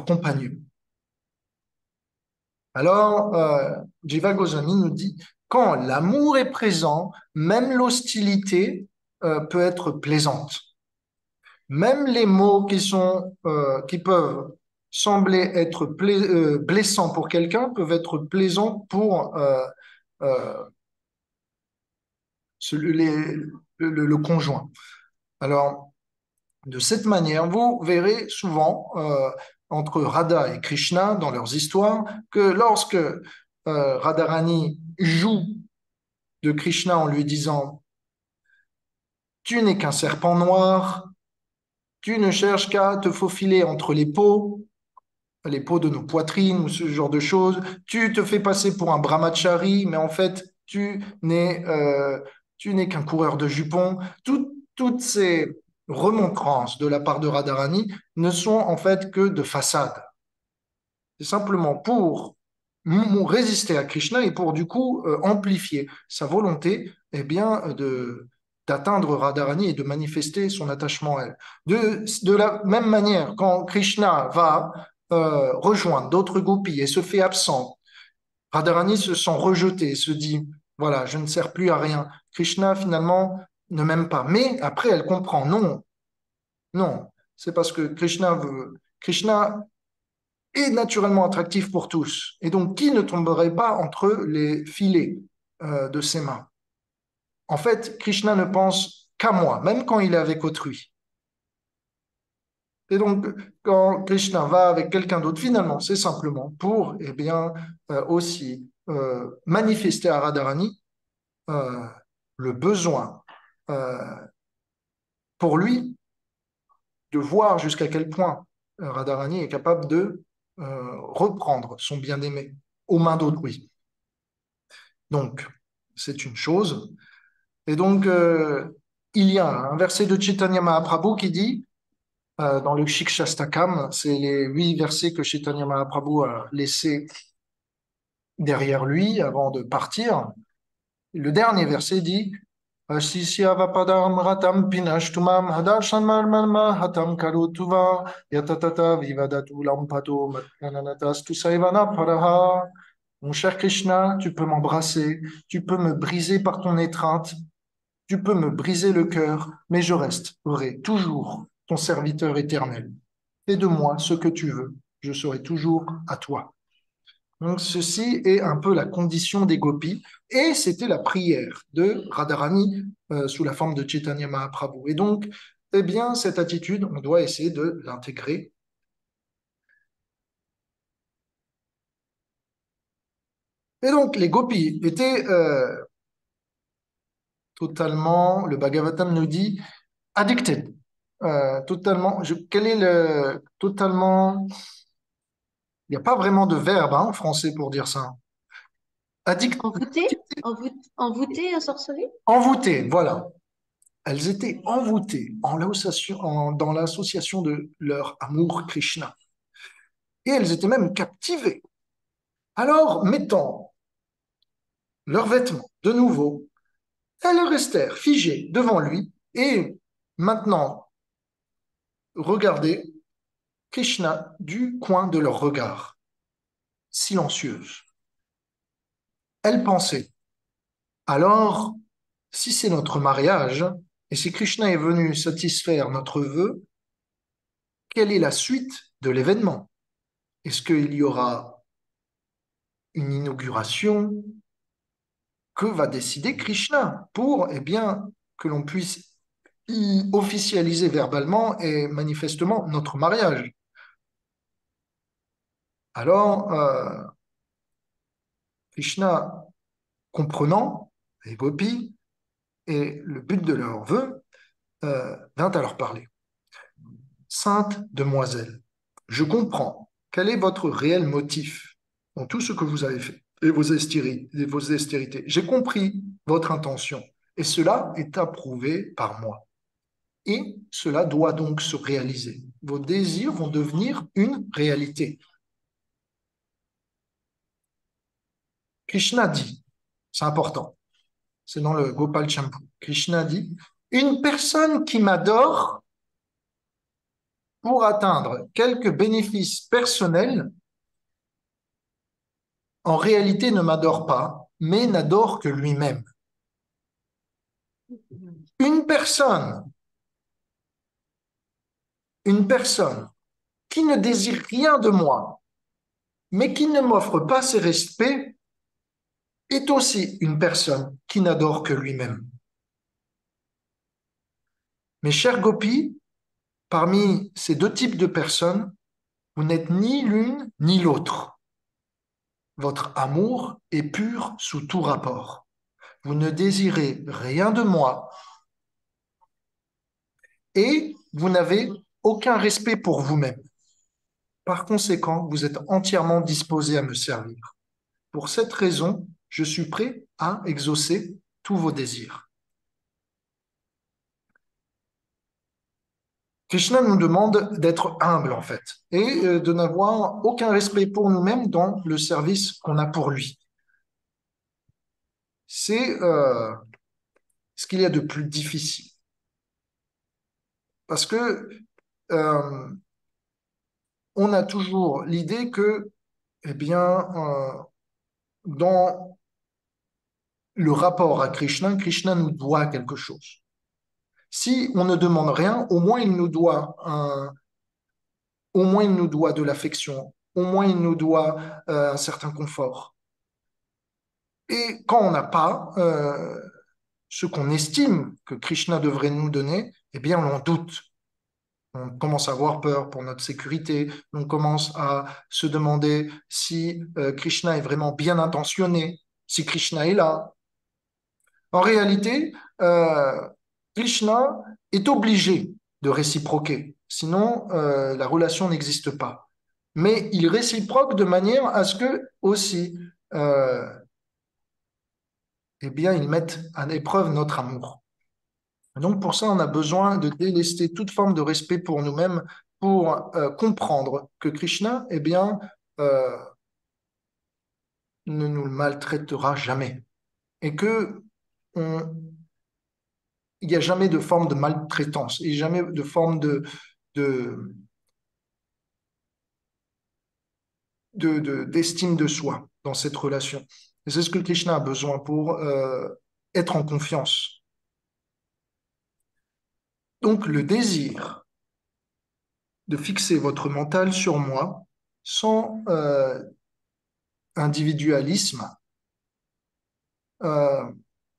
compagnon. Alors, Jiva Goswami nous dit, quand l'amour est présent, même l'hostilité peut être plaisante. Même les mots qui peuvent sembler être blessants pour quelqu'un peuvent être plaisants pour euh, le conjoint. Alors, de cette manière, vous verrez souvent entre Radha et Krishna dans leurs histoires que lorsque Radharani joue de Krishna en lui disant tu n'es qu'un serpent noir, tu ne cherches qu'à te faufiler entre les peaux de nos poitrines ou ce genre de choses, tu te fais passer pour un brahmachari, mais en fait tu n'es qu'un coureur de jupons. Toutes ces remontrances de la part de Radharani ne sont en fait que de façade. C'est simplement pour résister à Krishna et pour du coup amplifier sa volonté d'atteindre Radharani et de manifester son attachement à elle. De la même manière, quand Krishna va rejoindre d'autres gopis et se fait absent, Radharani se sent rejeté, se dit, voilà, je ne sers plus à rien. Krishna finalement ne m'aime pas. Mais après, elle comprend, non, non, c'est parce que Krishna est naturellement attractif pour tous. Et donc, qui ne tomberait pas entre les filets de ses mains? En fait, Krishna ne pense qu'à moi, même quand il est avec autrui. Et donc, quand Krishna va avec quelqu'un d'autre, finalement, c'est simplement pour, aussi manifester à Radharani euh, le besoin euh, pour lui de voir jusqu'à quel point Radharani est capable de reprendre son bien-aimé aux mains d'autrui. Donc, c'est une chose. Et donc, il y a un verset de Chaitanya Mahaprabhu qui dit, dans le Shikshastakam, c'est les 8 versets que Chaitanya Mahaprabhu a laissés derrière lui avant de partir. Le dernier verset dit, Asishyavapadam ratam pinashtumam hadarshan marmarma hatam karutuva yatatata vivadatu lampato matkananatas saivana paraha. Mon cher Krishna, tu peux m'embrasser, tu peux me briser par ton étreinte, tu peux me briser le cœur, mais je resterai toujours ton serviteur éternel. Fais de moi ce que tu veux, je serai toujours à toi. Donc ceci est un peu la condition des gopis, et c'était la prière de Radharani sous la forme de Chaitanya Mahaprabhu. Et donc, eh bien, cette attitude, on doit essayer de l'intégrer Et donc, les gopis étaient totalement, le Bhagavatam nous dit, addicted. Totalement, quel est le totalement, il n'y a pas vraiment de verbe hein, en français pour dire ça. Addict, Envoûté? Envoûté, ensorcelé? envoûtées, voilà. Elles étaient envoûtées dans l'association de leur amour Krishna. Et elles étaient même captivées. Alors, mettant leurs vêtements de nouveau, elles restèrent figées devant lui et maintenant regardaient Krishna du coin de leur regard, silencieuses. Elles pensaient, alors, si c'est notre mariage, et si Krishna est venu satisfaire notre vœu, quelle est la suite de l'événement? Est-ce qu'il y aura une inauguration? Que va décider Krishna pour, eh bien, que l'on puisse y officialiser verbalement et manifestement notre mariage? Alors, Krishna, comprenant les gopis et le but de leur vœu, vint à leur parler. Sainte demoiselle, je comprends quel est votre réel motif dans tout ce que vous avez fait et vos estérités. J'ai compris votre intention et cela est approuvé par moi. Et cela doit donc se réaliser. Vos désirs vont devenir une réalité. Krishna dit, c'est important, c'est dans le Gopal Champu. Krishna dit, une personne qui m'adore pour atteindre quelques bénéfices personnels en réalité ne m'adore pas, mais n'adore que lui-même. Une personne, une personne qui ne désire rien de moi, mais qui ne m'offre pas ses respects, est aussi une personne qui n'adore que lui-même. Mes chers gopis, parmi ces deux types de personnes, vous n'êtes ni l'une ni l'autre. Votre amour est pur sous tout rapport. Vous ne désirez rien de moi et vous n'avez aucun respect pour vous-même. Par conséquent, vous êtes entièrement disposé à me servir. Pour cette raison, je suis prêt à exaucer tous vos désirs. Krishna nous demande d'être humble en fait et de n'avoir aucun respect pour nous-mêmes dans le service qu'on a pour lui. C'est ce qu'il y a de plus difficile parce que euh, on a toujours l'idée que, eh bien, dans le rapport à Krishna, Krishna nous doit quelque chose. Si on ne demande rien, au moins il nous doit de l'affection, au moins il nous doit un certain confort. Et quand on n'a pas ce qu'on estime que Krishna devrait nous donner, eh bien on en doute. On commence à avoir peur pour notre sécurité, on commence à se demander si Krishna est vraiment bien intentionné, si Krishna est là. En réalité, Krishna est obligé de réciproquer, sinon la relation n'existe pas. Mais il réciproque de manière à ce que aussi, euh, eh bien, il mette à l'épreuve notre amour. Donc pour ça, on a besoin de délester toute forme de respect pour nous-mêmes, pour comprendre que Krishna, eh bien, euh, ne nous maltraitera jamais et que on, il n'y a jamais de forme de maltraitance, et jamais de forme de, d'estime de soi dans cette relation. Et c'est ce que Krishna a besoin pour être en confiance. Donc le désir de fixer votre mental sur moi sans individualisme euh,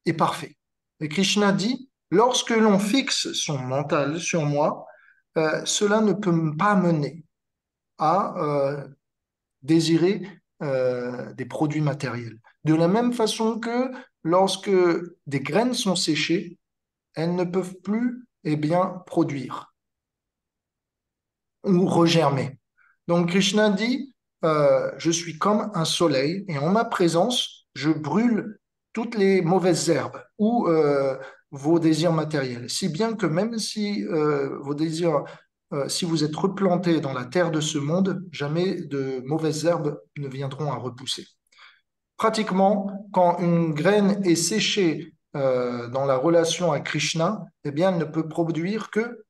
est parfait. Et Krishna dit, lorsque l'on fixe son mental sur moi, cela ne peut pas mener à désirer des produits matériels. De la même façon que lorsque des graines sont séchées, elles ne peuvent plus, eh bien, produire ou regermer. Donc Krishna dit, je suis comme un soleil et en ma présence, je brûle toutes les mauvaises herbes ou vos désirs matériels. Si bien que même si vos désirs, si vous êtes replantés dans la terre de ce monde, jamais de mauvaises herbes ne viendront à repousser. Pratiquement, quand une graine est séchée dans la relation à Krishna, eh bien, elle ne peut produire que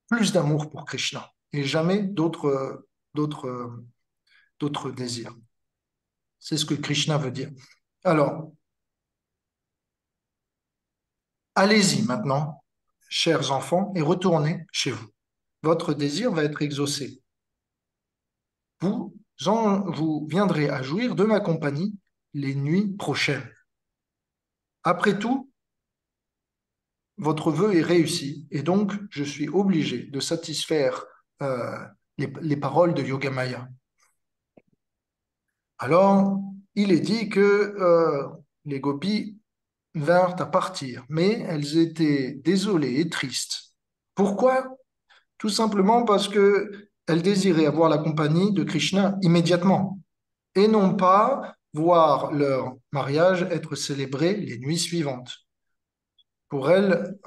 plus d'amour pour Krishna et jamais d'autres, d'autres désirs. C'est ce que Krishna veut dire. Alors, allez-y maintenant, chers enfants, et retournez chez vous. Votre désir va être exaucé. Vous viendrez à jouir de ma compagnie les nuits prochaines. Après tout, votre vœu est réussi et donc je suis obligé de satisfaire euh, les paroles de Yogamaya. Alors, il est dit que les gopis vinrent à partir, mais elles étaient désolées et tristes. Pourquoi? Tout simplement parce que elles désiraient avoir la compagnie de Krishna immédiatement et non pas voir leur mariage être célébré les nuits suivantes. Pour elles,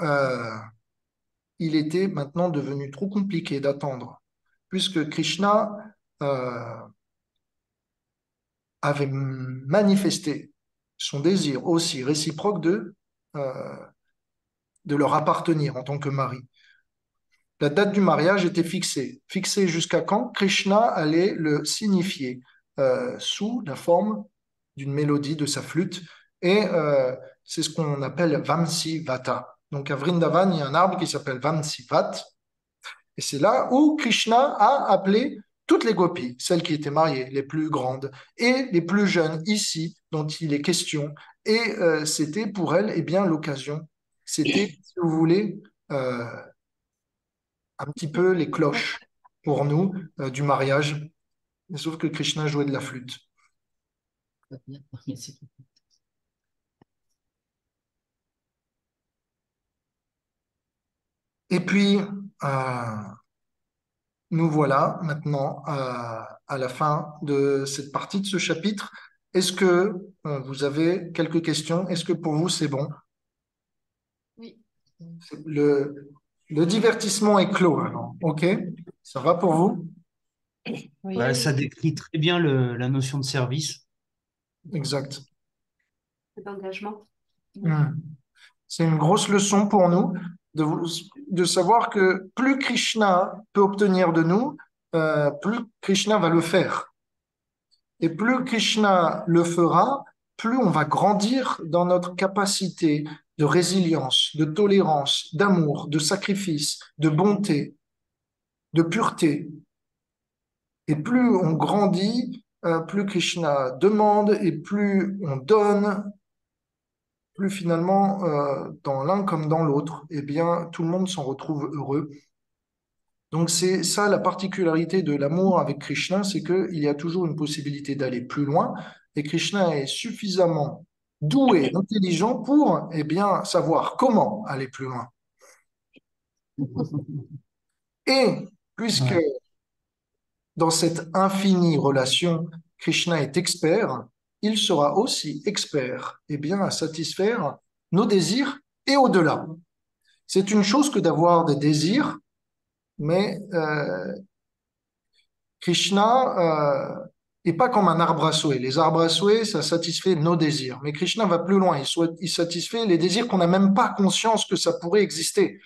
il était maintenant devenu trop compliqué d'attendre, puisque Krishna euh, avait manifesté son désir aussi réciproque euh, de leur appartenir en tant que mari. La date du mariage était fixée. Fixée jusqu'à quand Krishna allait le signifier sous la forme d'une mélodie de sa flûte. Et c'est ce qu'on appelle Vamsi Vata. Donc à Vrindavan, il y a un arbre qui s'appelle Vamsi Vat. Et c'est là où Krishna a appelé toutes les gopis, celles qui étaient mariées, les plus grandes, et les plus jeunes ici, dont il est question. Et c'était pour elles, eh bien, l'occasion. C'était, si vous voulez, euh, un petit peu les cloches pour nous du mariage, sauf que Krishna jouait de la flûte. Et puis, nous voilà maintenant à la fin de cette partie de ce chapitre. Est-ce que vous avez quelques questions? Est-ce que pour vous c'est bon? Oui. Le divertissement est clos alors. OK? Ça va pour vous? Oui. Ouais, ça décrit très bien la notion de service. Exact. D'engagement. Hmm. C'est une grosse leçon pour nous de, de savoir que plus Krishna peut obtenir de nous, plus Krishna va le faire. Et plus Krishna le fera, plus on va grandir dans notre capacité de résilience, de tolérance, d'amour, de sacrifice, de bonté, de pureté. Et plus on grandit, plus Krishna demande et plus on donne, plus finalement, dans l'un comme dans l'autre, eh bien, tout le monde s'en retrouve heureux. Donc c'est ça la particularité de l'amour avec Krishna, c'est qu'il y a toujours une possibilité d'aller plus loin, et Krishna est suffisamment doué, intelligent pour, eh bien, savoir comment aller plus loin. Et puisque Ouais. dans cette infinie relation, Krishna est expert, il sera aussi expert, eh bien, à satisfaire nos désirs et au-delà. C'est une chose que d'avoir des désirs, mais Krishna est pas comme un arbre à souhait. Les arbres à souhait, ça satisfait nos désirs. Mais Krishna va plus loin. Il satisfait les désirs qu'on n'a même pas conscience que ça pourrait exister.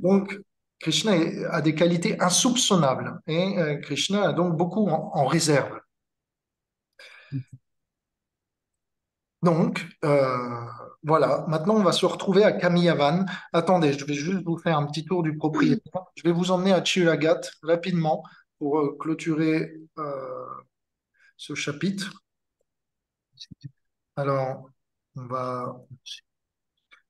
Donc, Krishna a des qualités insoupçonnables. Et Krishna a donc beaucoup en réserve. Donc, voilà. Maintenant, on va se retrouver à Kamiyavan. Attendez, je vais juste vous faire un petit tour du propriétaire. Je vais vous emmener à Chiragat rapidement pour clôturer ce chapitre. Alors, on va...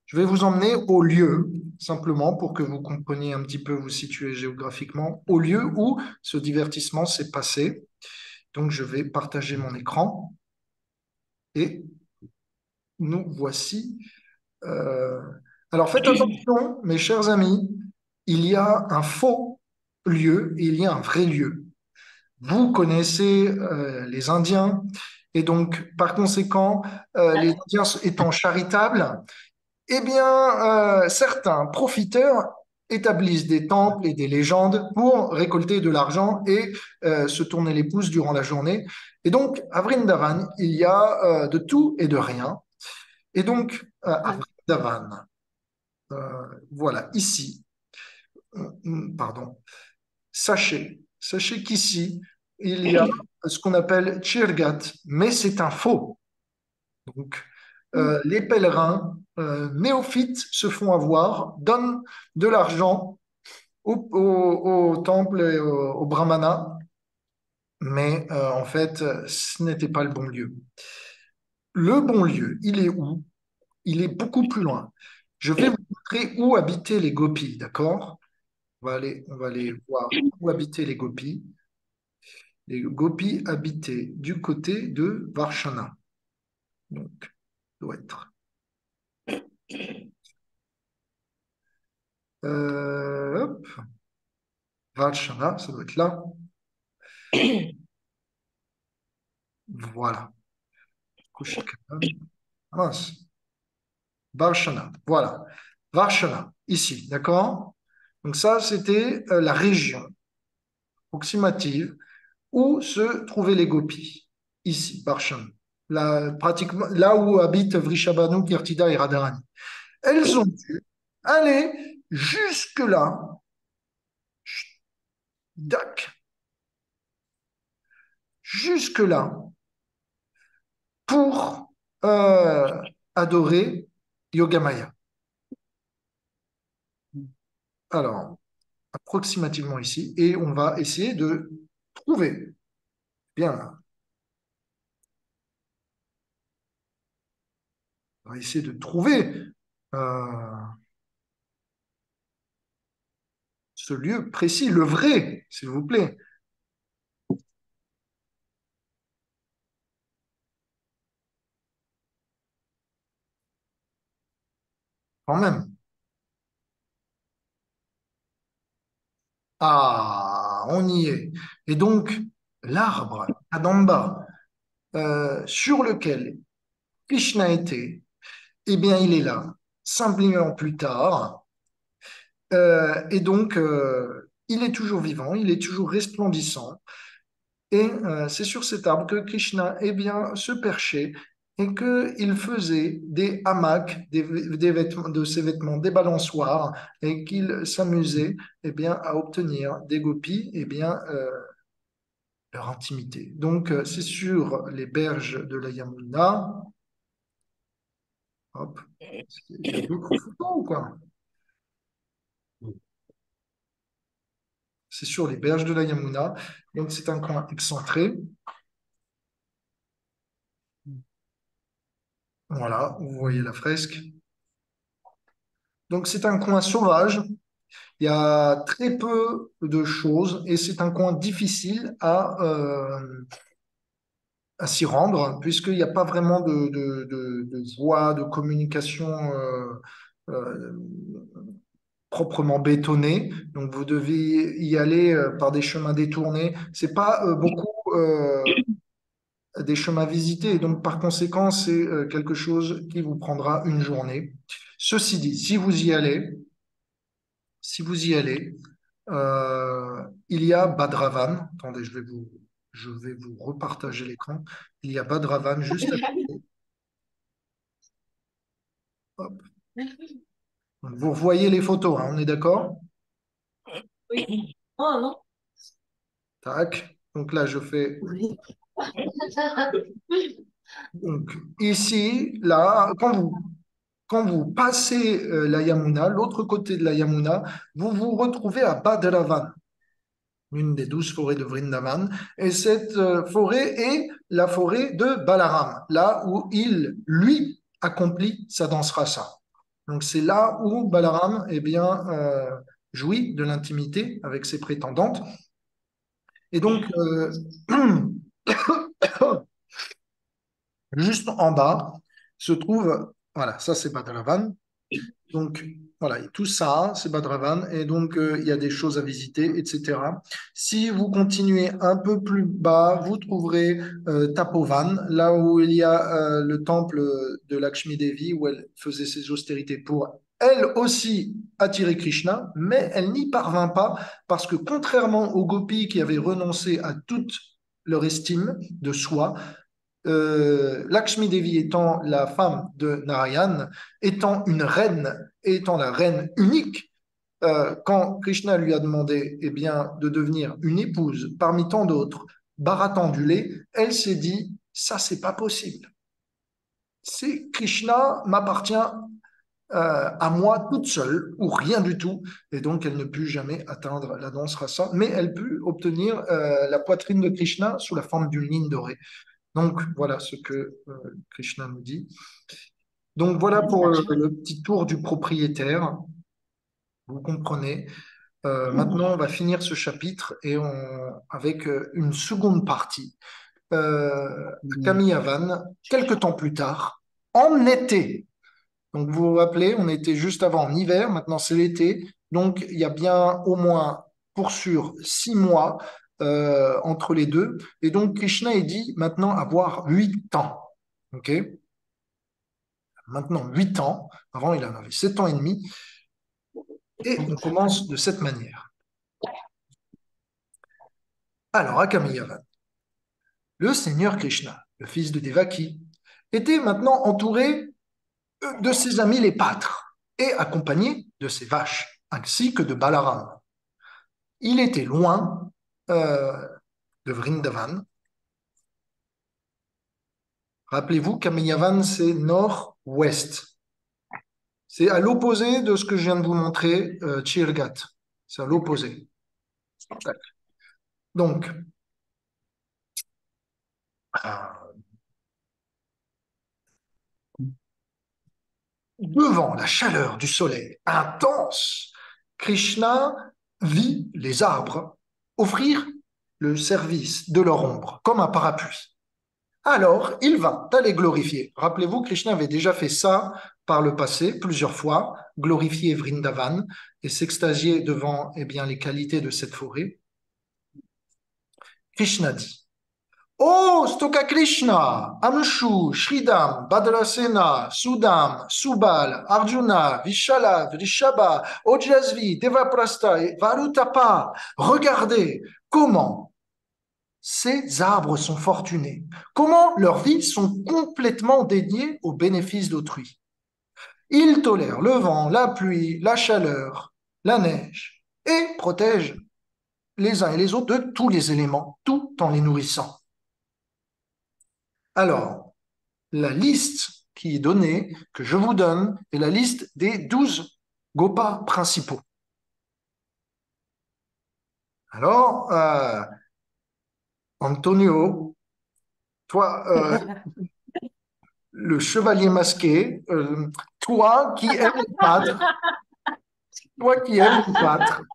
je vais vous emmener au lieu, simplement pour que vous compreniez un petit peu, vous situer géographiquement, au lieu où ce divertissement s'est passé. Donc, je vais partager mon écran et nous voici. euh, Alors, faites attention, mes chers amis, il y a un faux lieu et il y a un vrai lieu. Vous connaissez les Indiens et donc, par conséquent, les Indiens étant charitables, eh bien, certains profiteurs établissent des temples et des légendes pour récolter de l'argent et se tourner les pouces durant la journée. Et donc, à Vrindavan, il y a de tout et de rien. Et donc, à Vrindavan, voilà, ici, pardon, sachez qu'ici, il y a ce qu'on appelle Chirgat, mais c'est un faux. Donc, les pèlerins néophytes se font avoir, donnent de l'argent au temple et au brahmana, mais en fait, ce n'était pas le bon lieu. Le bon lieu, il est où? Il est beaucoup plus loin. Je vais vous montrer où habitaient les gopis, d'accord? On va aller voir où habitaient les gopis. Les gopis habitaient du côté de Varshana. Donc, doit être. Hop, Varshana, ça doit être là. Voilà. Kushikana. Mince. Varshana. Voilà. Varshana, ici, d'accord? Donc ça, c'était la région approximative où se trouvaient les gopis. Ici, Varshana. Là, pratiquement, là où habitent Vrishabhanu, Kirtida et Radharani. Elles ont dû aller jusque-là, dac, jusque-là, pour adorer Yogamaya. Alors, approximativement ici, et on va essayer de trouver. Bien, on va essayer de trouver euh, ce lieu précis, le vrai, s'il vous plaît. Quand même. Ah, on y est. Et donc, l'arbre, Kadamba, sur lequel Krishna était, eh bien, il est là. Simplement plus tard, et donc, il est toujours vivant, il est toujours resplendissant. Et c'est sur cet arbre que Krishna eh bien, se perchait et qu'il faisait des hamacs, des vêtements, de ses vêtements, des balançoires, et qu'il s'amusait eh bien, à obtenir des gopis eh bien, leur intimité. Donc, c'est sur les berges de la Yamuna. Hop. Il y a d'autres photos ou quoi? C'est sur les berges de la Yamuna. Donc, c'est un coin excentré. Voilà, vous voyez la fresque. Donc, c'est un coin sauvage. Il y a très peu de choses et c'est un coin difficile à s'y rendre puisqu'il n'y a pas vraiment de voie de communication euh, proprement bétonnées. Donc, vous devez y aller par des chemins détournés. C'est pas beaucoup des chemins visités. Et donc, par conséquent, c'est quelque chose qui vous prendra une journée. Ceci dit, si vous y allez, il y a Badravan. Attendez, je vais vous repartager l'écran. Il y a Badravan juste à côté. Hop. Donc, vous voyez les photos, hein, on est d'accord? Oui. Oh non. Tac. Donc là, je fais. Oui. Donc, ici, là, quand vous passez la Yamuna, l'autre côté de la Yamuna, vous vous retrouvez à Badravan, une des 12 forêts de Vrindavan. Et cette forêt est la forêt de Balaram, là où il, lui, accomplit sa danse rasa. Donc c'est là où Balaram eh bien, jouit de l'intimité avec ses prétendantes. Et donc, Juste en bas se trouve, voilà, ça c'est Badravan. Donc, voilà, et tout ça, c'est Badravan, et donc il y a des choses à visiter, etc. Si vous continuez un peu plus bas, vous trouverez Tapovan, là où il y a le temple de Lakshmi Devi, où elle faisait ses austérités pour elle aussi attirer Krishna, mais elle n'y parvint pas, parce que contrairement aux gopis qui avaient renoncé à toute leur estime de soi, Lakshmi Devi étant la femme de Narayan, étant une reine, et étant la reine unique, quand Krishna lui a demandé eh bien, de devenir une épouse parmi tant d'autres, Bharatandulé, elle s'est dit, ça c'est pas possible. C'est Krishna m'appartient à moi toute seule ou rien du tout, et donc elle ne put jamais atteindre la danse rasa, mais elle put obtenir la poitrine de Krishna sous la forme d'une ligne dorée. Donc voilà ce que Krishna nous dit. Donc voilà pour le petit tour du propriétaire. Vous comprenez. Maintenant, on va finir ce chapitre avec une seconde partie. Camille Havan, quelques temps plus tard, en été. Donc vous vous rappelez, on était juste avant en hiver, maintenant c'est l'été. Donc il y a bien au moins, pour sûr, 6 mois entre les deux. Et donc Krishna est dit maintenant avoir 8 ans. OK? Maintenant 8 ans. Avant, il en avait 7 ans et demi. Et on commence de cette manière. Alors, à Kamiyavan, le Seigneur Krishna, le fils de Devaki, était maintenant entouré de ses amis les pâtres et accompagné de ses vaches, ainsi que de Balaram. Il était loin de Vrindavan. Rappelez-vous, Kamiyavan, c'est nord-ouest. C'est à l'opposé de ce que je viens de vous montrer, Chirgat. C'est à l'opposé. Donc, devant la chaleur du soleil intense, Krishna vit les arbres offrir le service de leur ombre comme un parapluie. Alors, il va aller glorifier. Rappelez-vous, Krishna avait déjà fait ça par le passé, plusieurs fois, glorifier Vrindavan et s'extasier devant eh bien, les qualités de cette forêt. Krishna dit, Oh, Stoka Krishna, Amshu, Shridam, Badrasena, Sudam, Subal, Arjuna, Vishala, Vrishaba, Ojasvi, Devaprasta et Varutapa, regardez comment ces arbres sont fortunés, comment leurs vies sont complètement dédiées au bénéfice d'autrui. Ils tolèrent le vent, la pluie, la chaleur, la neige et protègent les uns et les autres de tous les éléments, tout en les nourrissant. Alors, la liste qui est donnée, que je vous donne, est la liste des 12 gopas principaux. Alors, Antonio, toi, le chevalier masqué, toi qui aimes les pâtres,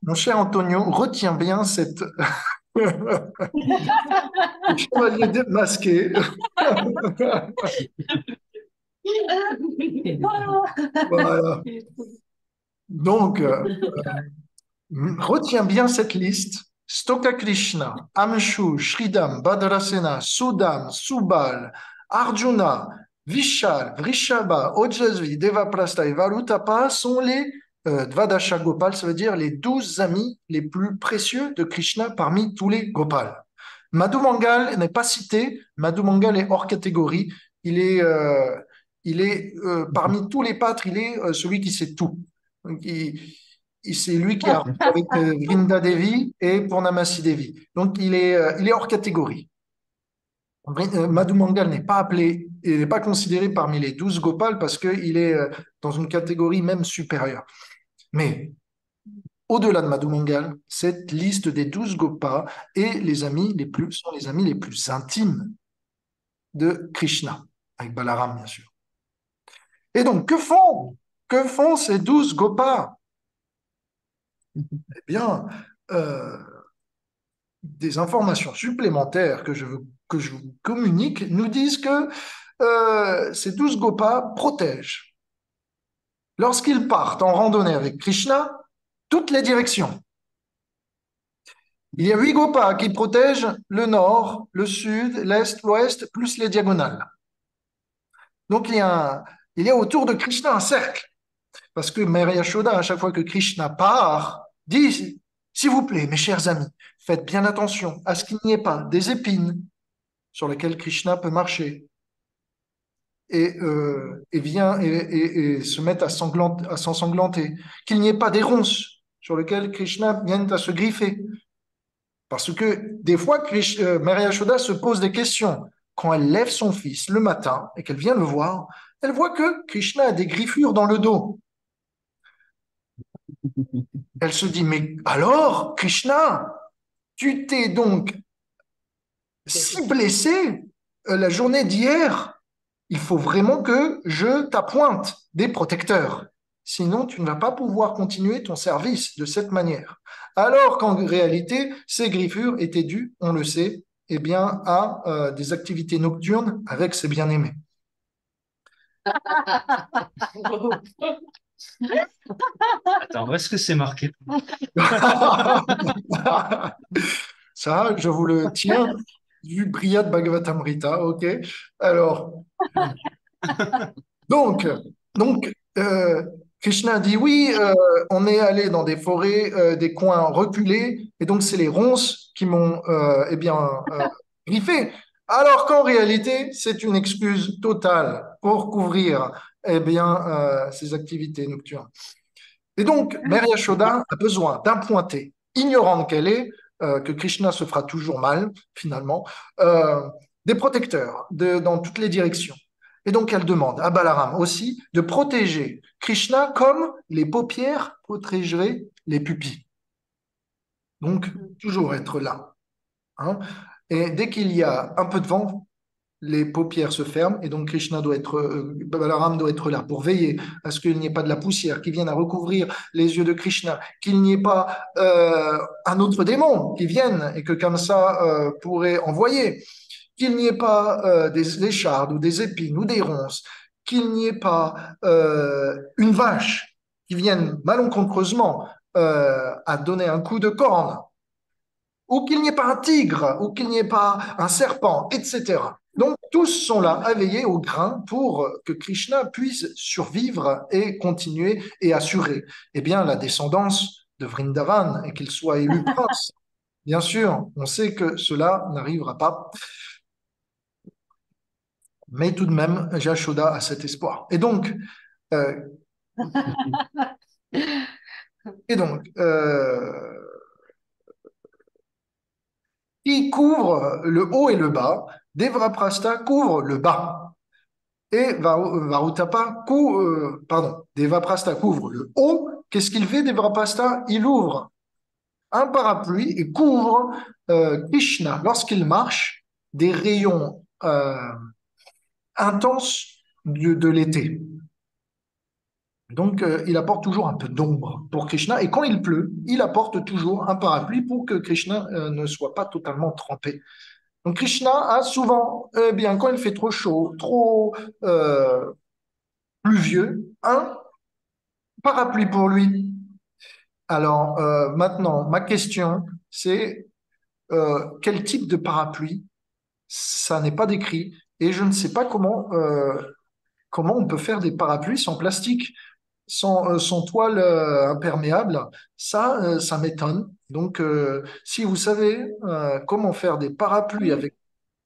mon cher Antonio, retiens bien cette chevalier masqué. Voilà. Donc, retiens bien cette liste. Stoka Krishna, Amshu, Shridam, Badrasena, Sudam, Subal, Arjuna, Vishal, Vrishaba, Ojasvi, Devaprasta et Varutapa sont les Dvadasha Gopal, ça veut dire les 12 amis les plus précieux de Krishna parmi tous les Gopal. Madhu Mangal n'est pas cité, Madhu Mangal est hors catégorie, il est parmi tous les pâtres, il est celui qui sait tout. Donc, c'est lui qui a avec Vrinda Devi et Purnamasi Devi. Donc il est hors catégorie. Madhu Mangal n'est pas appelé, il n'est pas considéré parmi les 12 Gopal parce qu'il est dans une catégorie même supérieure. Mais au-delà de Madhu Mangal, cette liste des 12 Gopas sont les amis les plus intimes de Krishna, avec Balaram bien sûr. Et donc, que font ces 12 Gopas? Eh bien, des informations supplémentaires que que je vous communique nous disent que ces 12 gopas protègent. Lorsqu'ils partent en randonnée avec Krishna, toutes les directions. Il y a 8 gopas qui protègent le nord, le sud, l'est, l'ouest, plus les diagonales. Donc il y a autour de Krishna un cercle. Parce que Mère Yashoda, à chaque fois que Krishna part, dit, s'il vous plaît, mes chers amis, faites bien attention à ce qu'il n'y ait pas des épines sur lesquelles Krishna peut marcher et vient et se met à s'ensanglanter, qu'il n'y ait pas des ronces sur lesquelles Krishna vienne à se griffer. Parce que des fois, Mère Yashoda se pose des questions. Quand elle lève son fils le matin et qu'elle vient le voir, elle voit que Krishna a des griffures dans le dos. Elle se dit, mais alors, Krishna, tu t'es donc si blessé la journée d'hier, il faut vraiment que je t'appointe des protecteurs. Sinon, tu ne vas pas pouvoir continuer ton service de cette manière. Alors qu'en réalité, ces griffures étaient dues, on le sait, eh bien, à des activités nocturnes avec ses bien-aimés. Attends, où est-ce que c'est marqué? Ça, je vous le tiens du Brihad Bhagavatamrita, ok? Alors, donc, donc Krishna dit oui, on est allé dans des forêts, des coins reculés, et donc c'est les ronces qui m'ont eh bien griffé. Alors qu'en réalité, c'est une excuse totale pour couvrir eh bien ces activités nocturnes. Et donc, Mère Yashoda a besoin d'un pointé, ignorante qu'elle est, que Krishna se fera toujours mal, finalement, des protecteurs dans toutes les directions. Et donc, elle demande à Balaram aussi de protéger Krishna comme les paupières protégeraient les pupilles. Donc, toujours être là. Hein. Et dès qu'il y a un peu de vent, les paupières se ferment et donc Balaram doit être là pour veiller à ce qu'il n'y ait pas de la poussière qui vienne à recouvrir les yeux de Krishna, qu'il n'y ait pas un autre démon qui vienne et que Kamsa pourrait envoyer, qu'il n'y ait pas des échardes ou des épines ou des ronces, qu'il n'y ait pas une vache qui vienne malencontreusement à donner un coup de corne, ou qu'il n'y ait pas un tigre, ou qu'il n'y ait pas un serpent, etc. Donc, tous sont là à veiller au grain pour que Krishna puisse survivre et continuer et assurer eh bien, la descendance de Vrindavan et qu'il soit élu prince. Bien sûr, on sait que cela n'arrivera pas, mais tout de même, Yashoda a cet espoir. Euh, et donc qui couvre le haut et le bas, Devaprastha couvre le bas. Et Devaprastha couvre le haut. Qu'est-ce qu'il fait, Devaprastha? Il ouvre un parapluie et couvre Krishna lorsqu'il marche des rayons intenses de l'été. Donc, il apporte toujours un peu d'ombre pour Krishna. Et quand il pleut, il apporte toujours un parapluie pour que Krishna ne soit pas totalement trempé. Donc, Krishna a souvent, eh bien, quand il fait trop chaud, trop pluvieux, un parapluie pour lui. Alors, maintenant, ma question, c'est quel type de parapluie? Ça n'est pas décrit. Et je ne sais pas comment on peut faire des parapluies sans plastique, sans toile imperméable. Ça m'étonne. Donc, si vous savez comment faire des parapluies avec...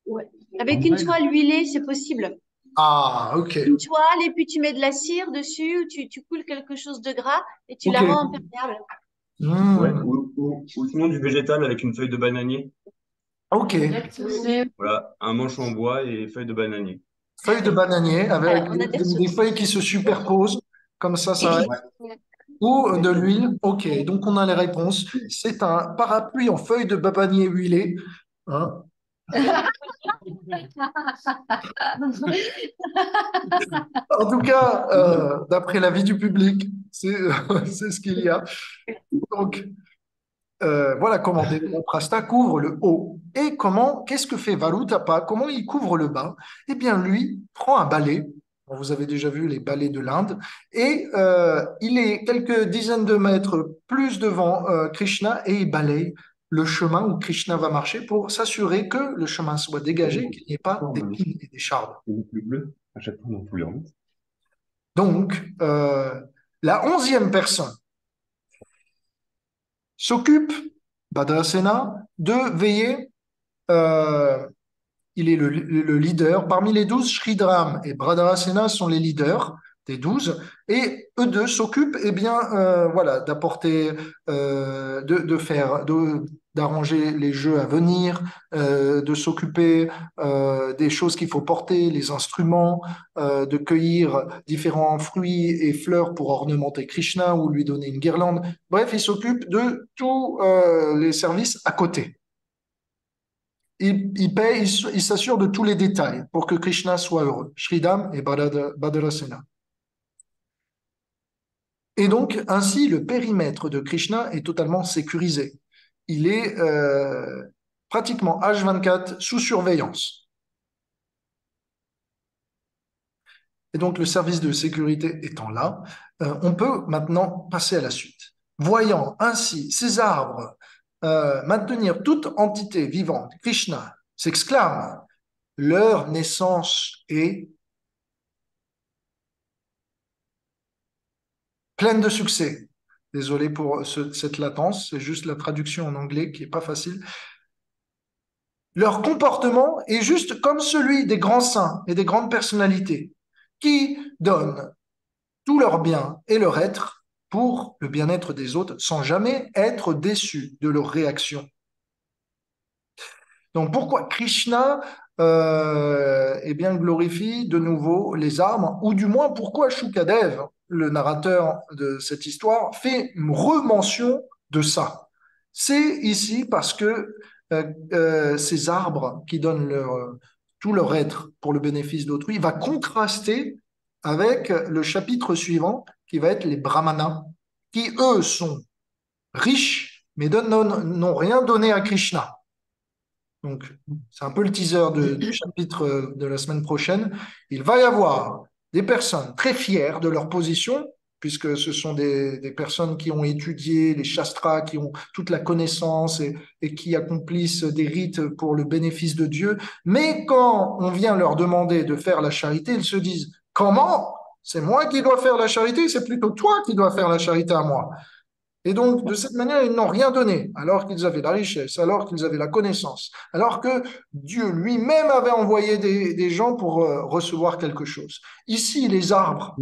Ouais. Avec une toile huilée, c'est possible. Ah, ok. Une toile et puis tu mets de la cire dessus, tu coules quelque chose de gras et tu la Ok. rends imperméable. Ouais, Hmm. ou sinon du végétal avec une feuille de bananier. Ok. Voilà, un manche en bois et feuille de bananier. Feuilles de bananier avec Alors, on a des des ressources. feuilles qui se superposent. Comme ça reste. Ouais. Ou de l'huile. Ok. Donc, on a les réponses. C'est un parapluie en feuilles de bananier huilé. Hein. En tout cas, d'après l'avis du public, c'est c'est ce qu'il y a. Donc, Voilà comment Devendra Prasta couvre le haut. Et qu'est-ce que fait Valutapa? Comment il couvre le bas? Eh bien, lui prend un balai. Bon, vous avez déjà vu les balais de l'Inde. Et il est quelques dizaines de mètres plus devant Krishna et il balaye le chemin où Krishna va marcher pour s'assurer que le chemin soit dégagé, qu'il n'y ait pas d'épines et d'échardes. C'est le plus bleu à chaque fois dans tous les rangs. Donc, la 11e personne s'occupe, Bhadrasena, de veiller. euh, il est le leader. Parmi les 12, Sridham et Bhadrasena sont les leaders des 12. Et eux deux s'occupent eh bien, voilà, d'apporter, de faire, d'arranger les jeux à venir, de s'occuper des choses qu'il faut porter, les instruments, de cueillir différents fruits et fleurs pour ornementer Krishna ou lui donner une guirlande. Bref, ils s'occupent de tous les services à côté. Il paie, il s'assure de tous les détails pour que Krishna soit heureux. Sridham et Bhadrasena. Et donc, ainsi, le périmètre de Krishna est totalement sécurisé. Il est pratiquement H24 sous surveillance. Et donc, le service de sécurité étant là, on peut maintenant passer à la suite. Voyant ainsi ces arbres maintenir toute entité vivante, Krishna s'exclame, leur naissance est pleine de succès. Désolé pour cette latence, c'est juste la traduction en anglais qui n'est pas facile. Leur comportement est juste comme celui des grands saints et des grandes personnalités qui donnent tout leur bien et leur être pour le bien-être des autres sans jamais être déçus de leur réaction. Donc pourquoi Krishna eh bien, glorifie de nouveau les armes, ou du moins pourquoi Shukadev, le narrateur de cette histoire, fait une remention de ça. C'est ici parce que ces arbres qui donnent tout leur être pour le bénéfice d'autrui va contraster avec le chapitre suivant qui va être les brahmanas, qui eux sont riches mais n'ont rien donné à Krishna. Donc, c'est un peu le teaser du chapitre de la semaine prochaine. Il va y avoir des personnes très fières de leur position, puisque ce sont des personnes qui ont étudié les shastras, qui ont toute la connaissance et qui accomplissent des rites pour le bénéfice de Dieu. Mais quand on vient leur demander de faire la charité, ils se disent, comment? C'est moi qui dois faire la charité, c'est plutôt toi qui dois faire la charité à moi. Et donc, de cette manière, ils n'ont rien donné, alors qu'ils avaient la richesse, alors qu'ils avaient la connaissance, alors que Dieu lui-même avait envoyé des gens pour recevoir quelque chose. Ici, les arbres,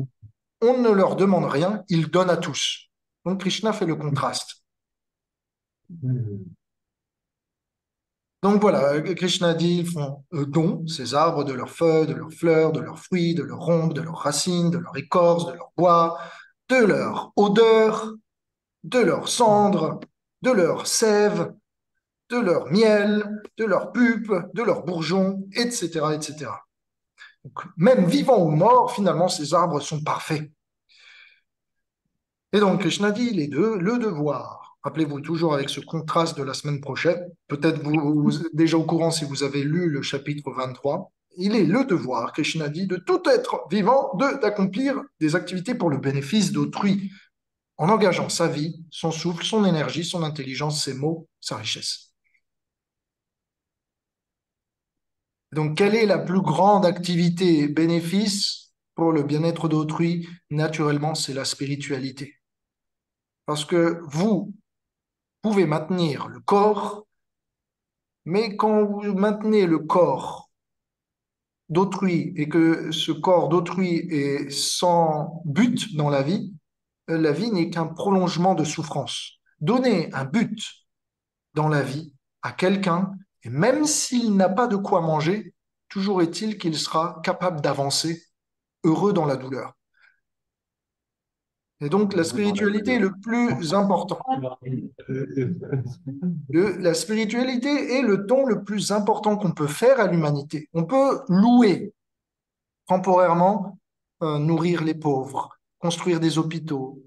on ne leur demande rien, ils donnent à tous. Donc, Krishna fait le contraste. Donc voilà, Krishna dit, ils font don, ces arbres, de leurs feuilles, de leurs fleurs, de leurs fruits, de leurs ronces, de leurs racines, de leur écorce, de leur bois, de leur odeur, de leurs cendres, de leur sève, de leur miel, de leur pupe, de leurs bourgeons, etc., etc. Donc, même vivants ou morts, finalement, ces arbres sont parfaits. Et donc, Krishna dit les deux, le devoir. Rappelez-vous toujours avec ce contraste de la semaine prochaine, peut-être vous êtes déjà au courant si vous avez lu le chapitre 23, il est le devoir, Krishna dit, de tout être vivant d'accomplir des activités pour le bénéfice d'autrui, en engageant sa vie, son souffle, son énergie, son intelligence, ses mots, sa richesse. Donc, quelle est la plus grande activité bénéfice pour le bien-être d'autrui? Naturellement, c'est la spiritualité. Parce que vous pouvez maintenir le corps, mais quand vous maintenez le corps d'autrui et que ce corps d'autrui est sans but dans la vie n'est qu'un prolongement de souffrance. Donner un but dans la vie à quelqu'un, et même s'il n'a pas de quoi manger, toujours est-il qu'il sera capable d'avancer, heureux dans la douleur. Et donc la spiritualité est le plus important. La spiritualité est le don le plus important qu'on peut faire à l'humanité. On peut louer temporairement, nourrir les pauvres, construire des hôpitaux,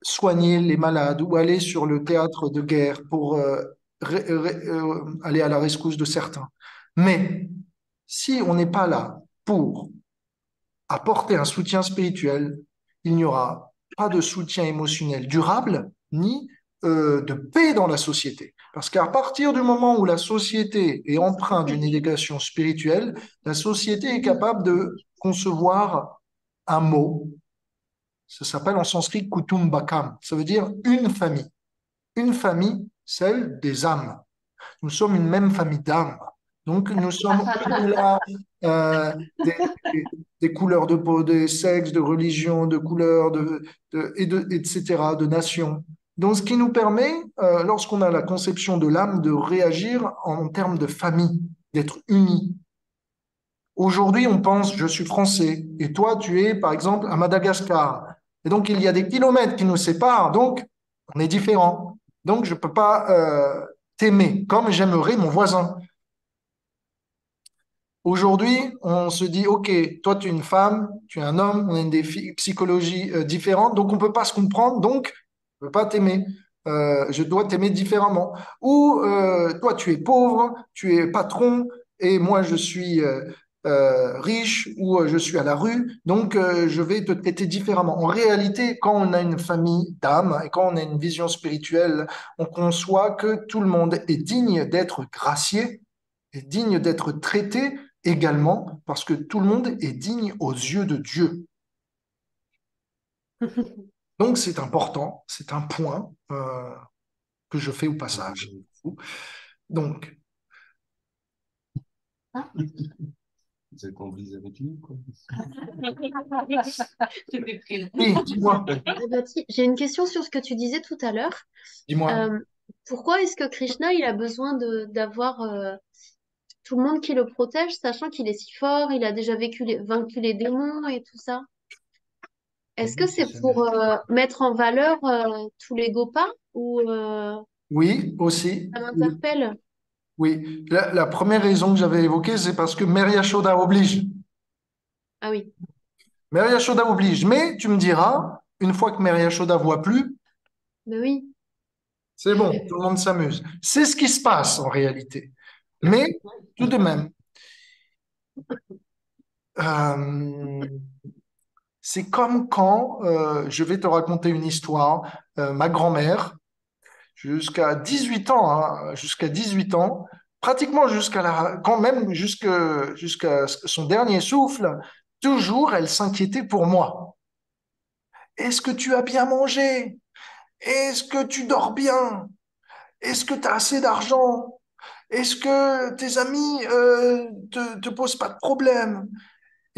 soigner les malades ou aller sur le théâtre de guerre pour aller à la rescousse de certains. Mais si on n'est pas là pour apporter un soutien spirituel, il n'y aura pas de soutien émotionnel durable ni de paix dans la société. Parce qu'à partir du moment où la société est empreinte d'une éducation spirituelle, la société est capable de concevoir un mot. Ça s'appelle en sanskrit kutumbakam. Ça veut dire une famille. Une famille, celle des âmes. Nous sommes une même famille d'âmes. Donc, nous sommes au-delà euh, des, des couleurs de peau, des sexes, de religion, de couleurs, etc., de nations. Donc, ce qui nous permet, lorsqu'on a la conception de l'âme, de réagir en termes de famille, d'être unis. Aujourd'hui, on pense, je suis français, et toi, tu es, par exemple, à Madagascar. Et donc, il y a des kilomètres qui nous séparent, donc on est différents. Donc, je ne peux pas t'aimer comme j'aimerais mon voisin. Aujourd'hui, on se dit, OK, toi, tu es une femme, tu es un homme, on a une psychologies différentes, donc on ne peut pas se comprendre, donc je ne peux pas t'aimer. Je dois t'aimer différemment. Ou toi, tu es pauvre, tu es patron, et moi, je suis riche, ou je suis à la rue, donc je vais te traiter différemment. En réalité, quand on a une famille d'âmes et quand on a une vision spirituelle, on conçoit que tout le monde est digne d'être gracié, est digne d'être traité également parce que tout le monde est digne aux yeux de Dieu. Donc c'est important, c'est un point que je fais au passage. Donc, Vous êtes compris avec lui, quoi. oui, dis-moi, J'ai une question sur ce que tu disais tout à l'heure. dis-moi. Euh, Pourquoi est-ce que Krishna, il a besoin d'avoir tout le monde qui le protège, sachant qu'il est si fort, il a déjà vaincu les démons et tout ça? Est-ce que c'est pour mettre en valeur tous les gopas ou Oui, aussi. ça m'interpelle? Oui. La première raison que j'avais évoquée, c'est parce que Mère Yashoda oblige. Ah oui. Mère Yashoda oblige. Mais tu me diras, une fois que Mère Yashoda voit plus, Ben oui. c'est bon, tout le monde s'amuse. C'est ce qui se passe en réalité. Mais tout de même, euh, c'est comme quand, je vais te raconter une histoire, ma grand-mère, jusqu'à 18 ans, hein, jusqu'à 18 ans, pratiquement quand même jusqu'à son dernier souffle, toujours elle s'inquiétait pour moi. Est-ce que tu as bien mangé? Est-ce que tu dors bien? Est-ce que tu as assez d'argent? Est-ce que tes amis te posent pas de problème?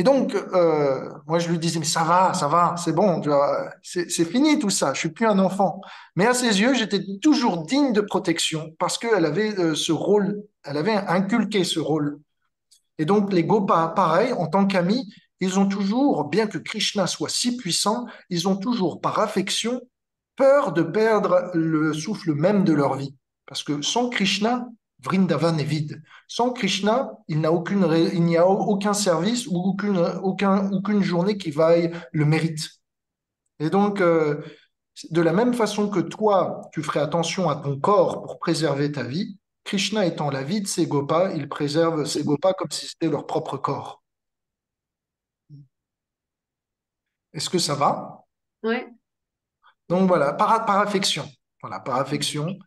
Et donc, moi, je lui disais, mais ça va, c'est bon, tu vois, c'est fini tout ça, je suis plus un enfant. Mais à ses yeux, j'étais toujours digne de protection parce qu'elle avait ce rôle, elle avait inculqué ce rôle. Et donc, les Gopas, pareil, en tant qu'amis, ils ont toujours, bien que Krishna soit si puissant, ils ont toujours, par affection, peur de perdre le souffle même de leur vie. Parce que sans Krishna, Vrindavan est vide. Sans Krishna, il n'y a aucun service ou aucune journée qui vaille le mérite. Et donc, de la même façon que toi, tu ferais attention à ton corps pour préserver ta vie, Krishna étant la vie de ses gopas, il préserve ses gopas comme si c'était leur propre corps. Est-ce que ça va? Ouais. Donc voilà, par affection. Voilà, par affection.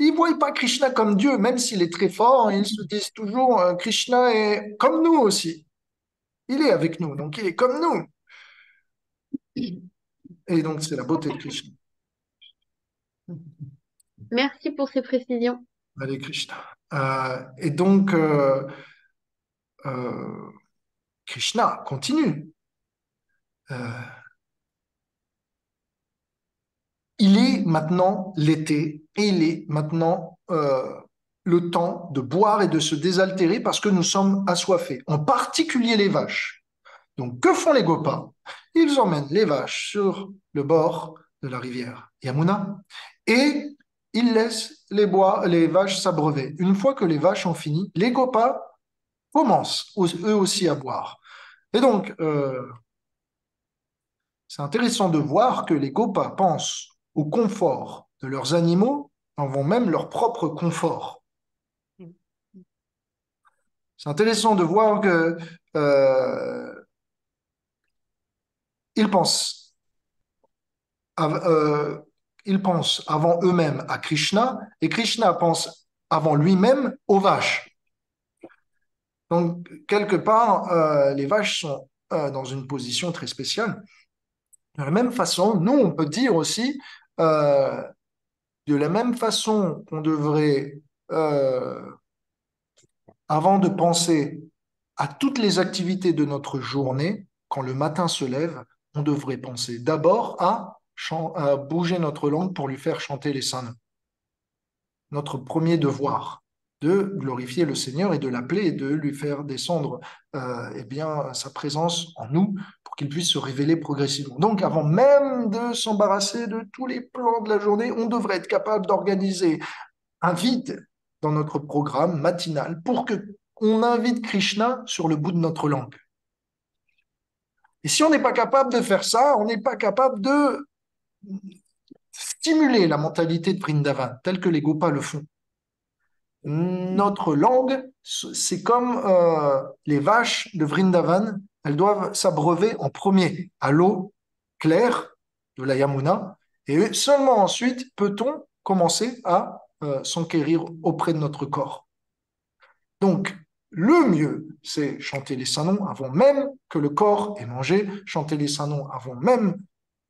Ils ne voient pas Krishna comme Dieu, même s'il est très fort, ils se disent toujours Krishna est comme nous aussi. Il est avec nous, donc il est comme nous. Et donc c'est la beauté de Krishna. Merci pour ces précisions. Allez, Krishna. Et donc, euh, Krishna continue. Euh, il est maintenant l'été et il est maintenant le temps de boire et de se désaltérer parce que nous sommes assoiffés, en particulier les vaches. Donc, que font les Gopas? Ils emmènent les vaches sur le bord de la rivière Yamuna et ils laissent les vaches s'abreuver. Une fois que les vaches ont fini, les Gopas commencent eux aussi à boire. Et donc, c'est intéressant de voir que les Gopas pensent au confort de leurs animaux avant même leur propre confort. C'est intéressant de voir que ils pensent, euh, ils pensent avant eux-mêmes à Krishna et Krishna pense avant lui-même aux vaches. Donc, quelque part, les vaches sont dans une position très spéciale. De la même façon, nous, on peut dire aussi, euh, de la même façon qu'on devrait, avant de penser à toutes les activités de notre journée, quand le matin se lève, on devrait penser d'abord à bouger notre langue pour lui faire chanter les saints noms. Notre premier devoir, de glorifier le Seigneur et de l'appeler et de lui faire descendre eh bien, sa présence en nous pour qu'il puisse se révéler progressivement. Donc, avant même de s'embarrasser de tous les plans de la journée, on devrait être capable d'organiser un vide dans notre programme matinal pour que on invite Krishna sur le bout de notre langue. Et si on n'est pas capable de faire ça, on n'est pas capable de stimuler la mentalité de Vrindavan, telle que les Gopas le font. Notre langue, c'est comme les vaches de Vrindavan, elles doivent s'abreuver en premier à l'eau claire de la Yamuna, et seulement ensuite peut-on commencer à s'enquérir auprès de notre corps. Donc, le mieux, c'est chanter les saints noms avant même que le corps ait mangé, chanter les saints noms avant même,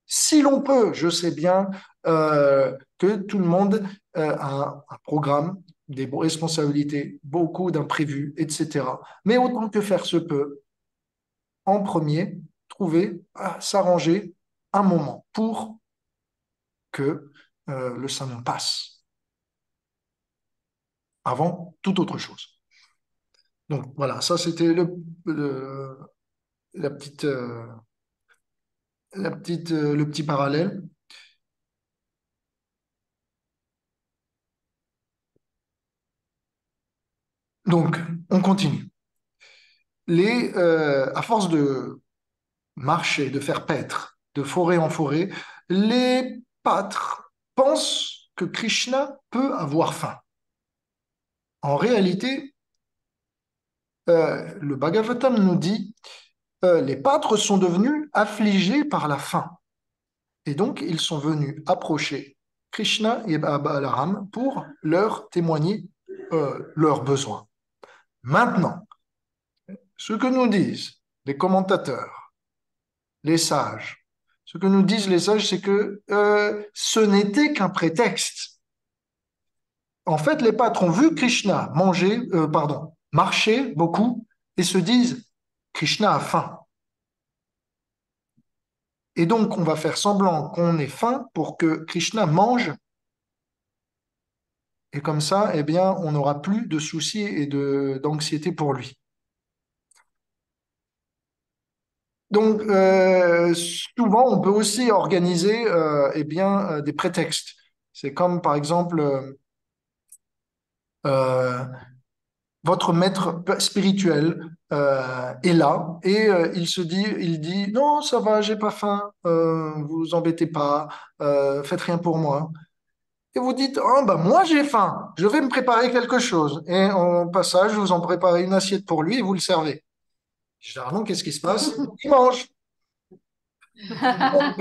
si l'on peut, je sais bien que tout le monde a un programme, des responsabilités, beaucoup d'imprévus, etc. Mais autant que faire se peut, en premier, trouver, s'arranger un moment pour que le saint nom passe, avant toute autre chose. Donc voilà, ça c'était la petite, le petit parallèle. Donc, on continue. À force de marcher, de faire paître, de forêt en forêt, les pâtres pensent que Krishna peut avoir faim. En réalité, le Bhagavatam nous dit les pâtres sont devenus affligés par la faim. Et donc, ils sont venus approcher Krishna et Balaram pour leur témoigner leurs besoins. Maintenant, ce que nous disent les commentateurs, les sages, ce que nous disent les sages, c'est que ce n'était qu'un prétexte. En fait, les pâtres ont vu Krishna marcher beaucoup et se disent Krishna a faim. Et donc, on va faire semblant qu'on ait faim pour que Krishna mange. Et comme ça, eh bien, on n'aura plus de soucis et d'anxiété pour lui. Donc, souvent, on peut aussi organiser eh bien, des prétextes. C'est comme, par exemple, euh, votre maître spirituel est là et il dit, non, ça va, j'ai pas faim, vous embêtez pas, faites rien pour moi. Et vous dites, oh, bah, moi j'ai faim, je vais me préparer quelque chose. Et en passage, vous en préparez une assiette pour lui et vous le servez. Généralement, qu'est-ce qui se passe? Il mange. Donc,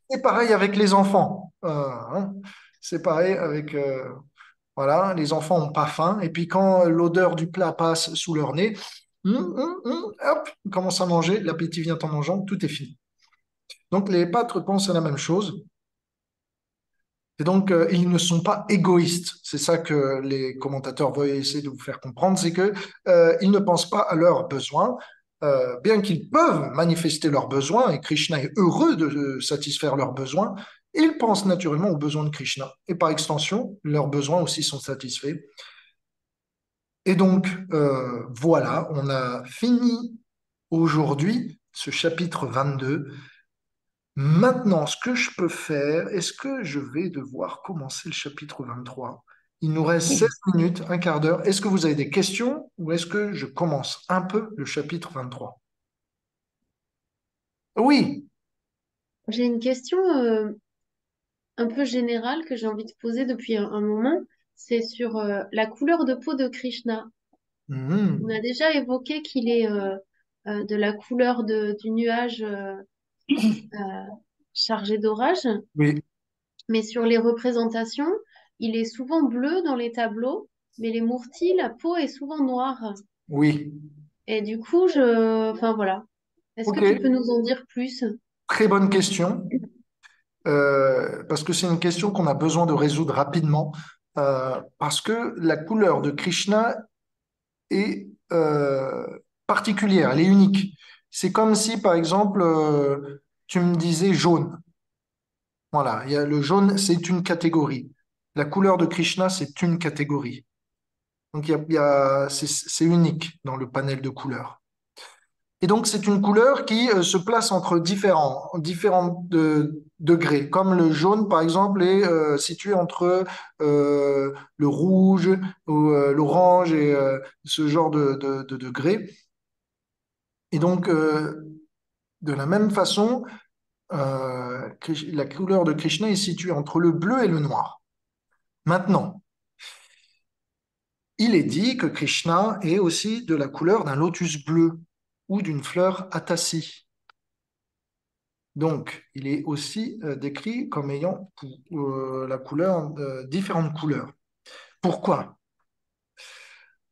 c'est pareil avec les enfants. Hein. C'est pareil avec voilà, les enfants n'ont pas faim. Et puis quand l'odeur du plat passe sous leur nez, hop, ils commencent à manger. L'appétit vient en mangeant, tout est fini. Donc les pâtres pensent à la même chose. Et donc ils ne sont pas égoïstes. C'est ça que les commentateurs veulent essayer de vous faire comprendre, c'est que ils ne pensent pas à leurs besoins. Bien qu'ils peuvent manifester leurs besoins, et Krishna est heureux de satisfaire leurs besoins, ils pensent naturellement aux besoins de Krishna. Et par extension, leurs besoins aussi sont satisfaits. Et donc, voilà, on a fini aujourd'hui ce chapitre 22. Maintenant, ce que je peux faire, est-ce que je vais devoir commencer le chapitre 23? Il nous reste 16 minutes, un quart d'heure. Est-ce que vous avez des questions ou est-ce que je commence un peu le chapitre 23? Oui, J'ai une question. un peu générale que j'ai envie de poser depuis un moment. C'est sur la couleur de peau de Krishna. On a Mhm. déjà évoqué qu'il est de la couleur du nuage euh, chargé d'orage, Oui, mais sur les représentations, il est souvent bleu dans les tableaux, mais les mourtis, la peau est souvent noire. oui. Et du coup, enfin voilà. Est-ce que Ok, tu peux nous en dire plus? très bonne question. Parce que c'est une question qu'on a besoin de résoudre rapidement, parce que la couleur de Krishna est particulière, elle est unique. C'est comme si, par exemple, tu me disais jaune. Voilà, le jaune, c'est une catégorie. La couleur de Krishna, c'est une catégorie. Donc, c'est unique dans le panel de couleurs. Et donc, c'est une couleur qui se place entre différents degrés. Comme le jaune, par exemple, est situé entre le rouge ou l'orange et ce genre de degrés. Et donc, de la même façon, la couleur de Krishna est située entre le bleu et le noir. Maintenant, il est dit que Krishna est aussi de la couleur d'un lotus bleu ou d'une fleur atassi. Donc, il est aussi décrit comme ayant la couleur, différentes couleurs. Pourquoi?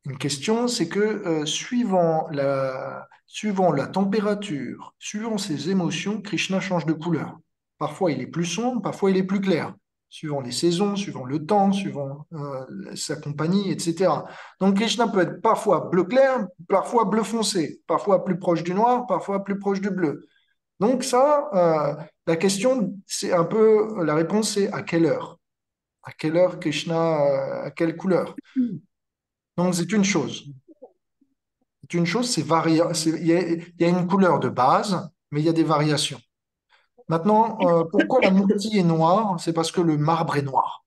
Une question, c'est que suivant la température, suivant ses émotions, Krishna change de couleur. Parfois, il est plus sombre, parfois, il est plus clair, suivant les saisons, suivant le temps, suivant sa compagnie, etc. Donc, Krishna peut être parfois bleu clair, parfois bleu foncé, parfois plus proche du noir, parfois plus proche du bleu. Donc ça, la question, c'est un peu, la réponse, c'est à quelle heure? À quelle heure Krishna, à quelle couleur? Donc c'est une chose. C'est une chose, c'est variable. Il y a une couleur de base, mais il y a des variations. Maintenant, pourquoi la myrtille est noire? C'est parce que le marbre est noir.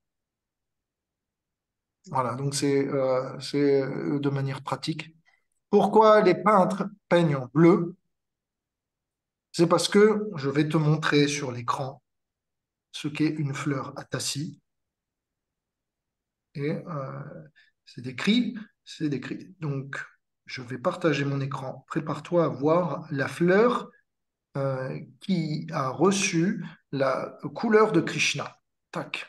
Voilà, donc c'est de manière pratique. Pourquoi les peintres peignent en bleu? C'est parce que je vais te montrer sur l'écran ce qu'est une fleur atassi. Et c'est décrit, c'est décrit. Donc, je vais partager mon écran. Prépare-toi à voir la fleur qui a reçu la couleur de Krishna. Tac.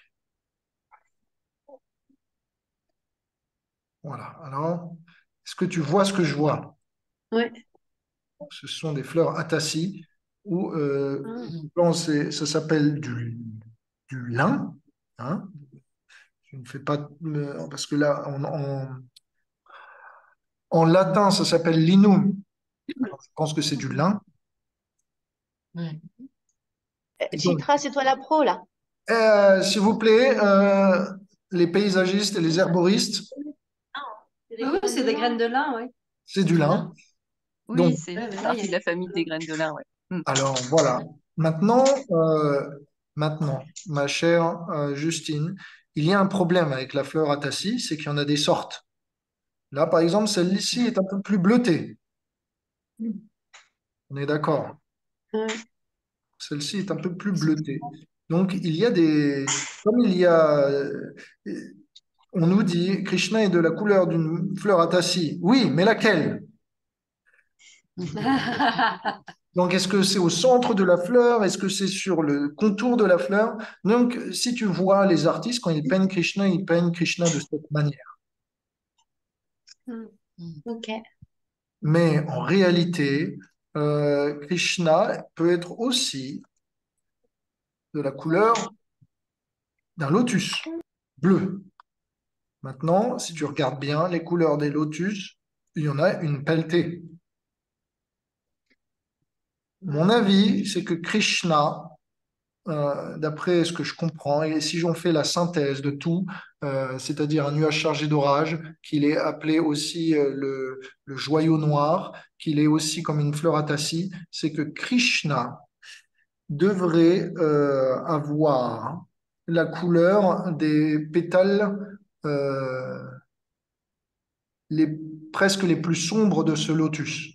Voilà. Alors, est-ce que tu vois ce que je vois? Ouais. Ce sont des fleurs atassi ou Ah. ça s'appelle du lin. Hein. Je ne fais pas parce que là, en latin, ça s'appelle linum. Alors, je pense que c'est du lin. Ouais. Et donc, Chitra, c'est toi la pro, là. s'il vous plaît, les paysagistes et les herboristes, Ah oui, c'est des graines de lin, oui. c'est du lin. Oui, Donc, c'est Ouais, fait mais là, partie de la famille des graines de lin, ouais. Mm. alors voilà. Maintenant, ma chère Justine, il y a un problème avec la fleur atassi, c'est qu'il y en a des sortes. Là, par exemple, celle-ci est un peu plus bleutée. On est d'accord. Ouais. Celle-ci est un peu plus bleutée. Donc, comme on nous dit, Krishna est de la couleur d'une fleur atassi. Oui, mais laquelle? Donc, est-ce que c'est au centre de la fleur? Est-ce que c'est sur le contour de la fleur? Donc, si tu vois les artistes, quand ils peignent Krishna de cette manière. Hmm. Ok. Mais en réalité, Krishna peut être aussi de la couleur d'un lotus bleu. Maintenant, si tu regardes bien les couleurs des lotus, il y en a une pelletée. Mon avis, c'est que Krishna, d'après ce que je comprends, et si j'en fais la synthèse de tout, c'est-à-dire un nuage chargé d'orage, qu'il est appelé aussi le joyau noir, qu'il est aussi comme une fleur atassi, c'est que Krishna devrait avoir la couleur des pétales les, presque les plus sombres de ce lotus.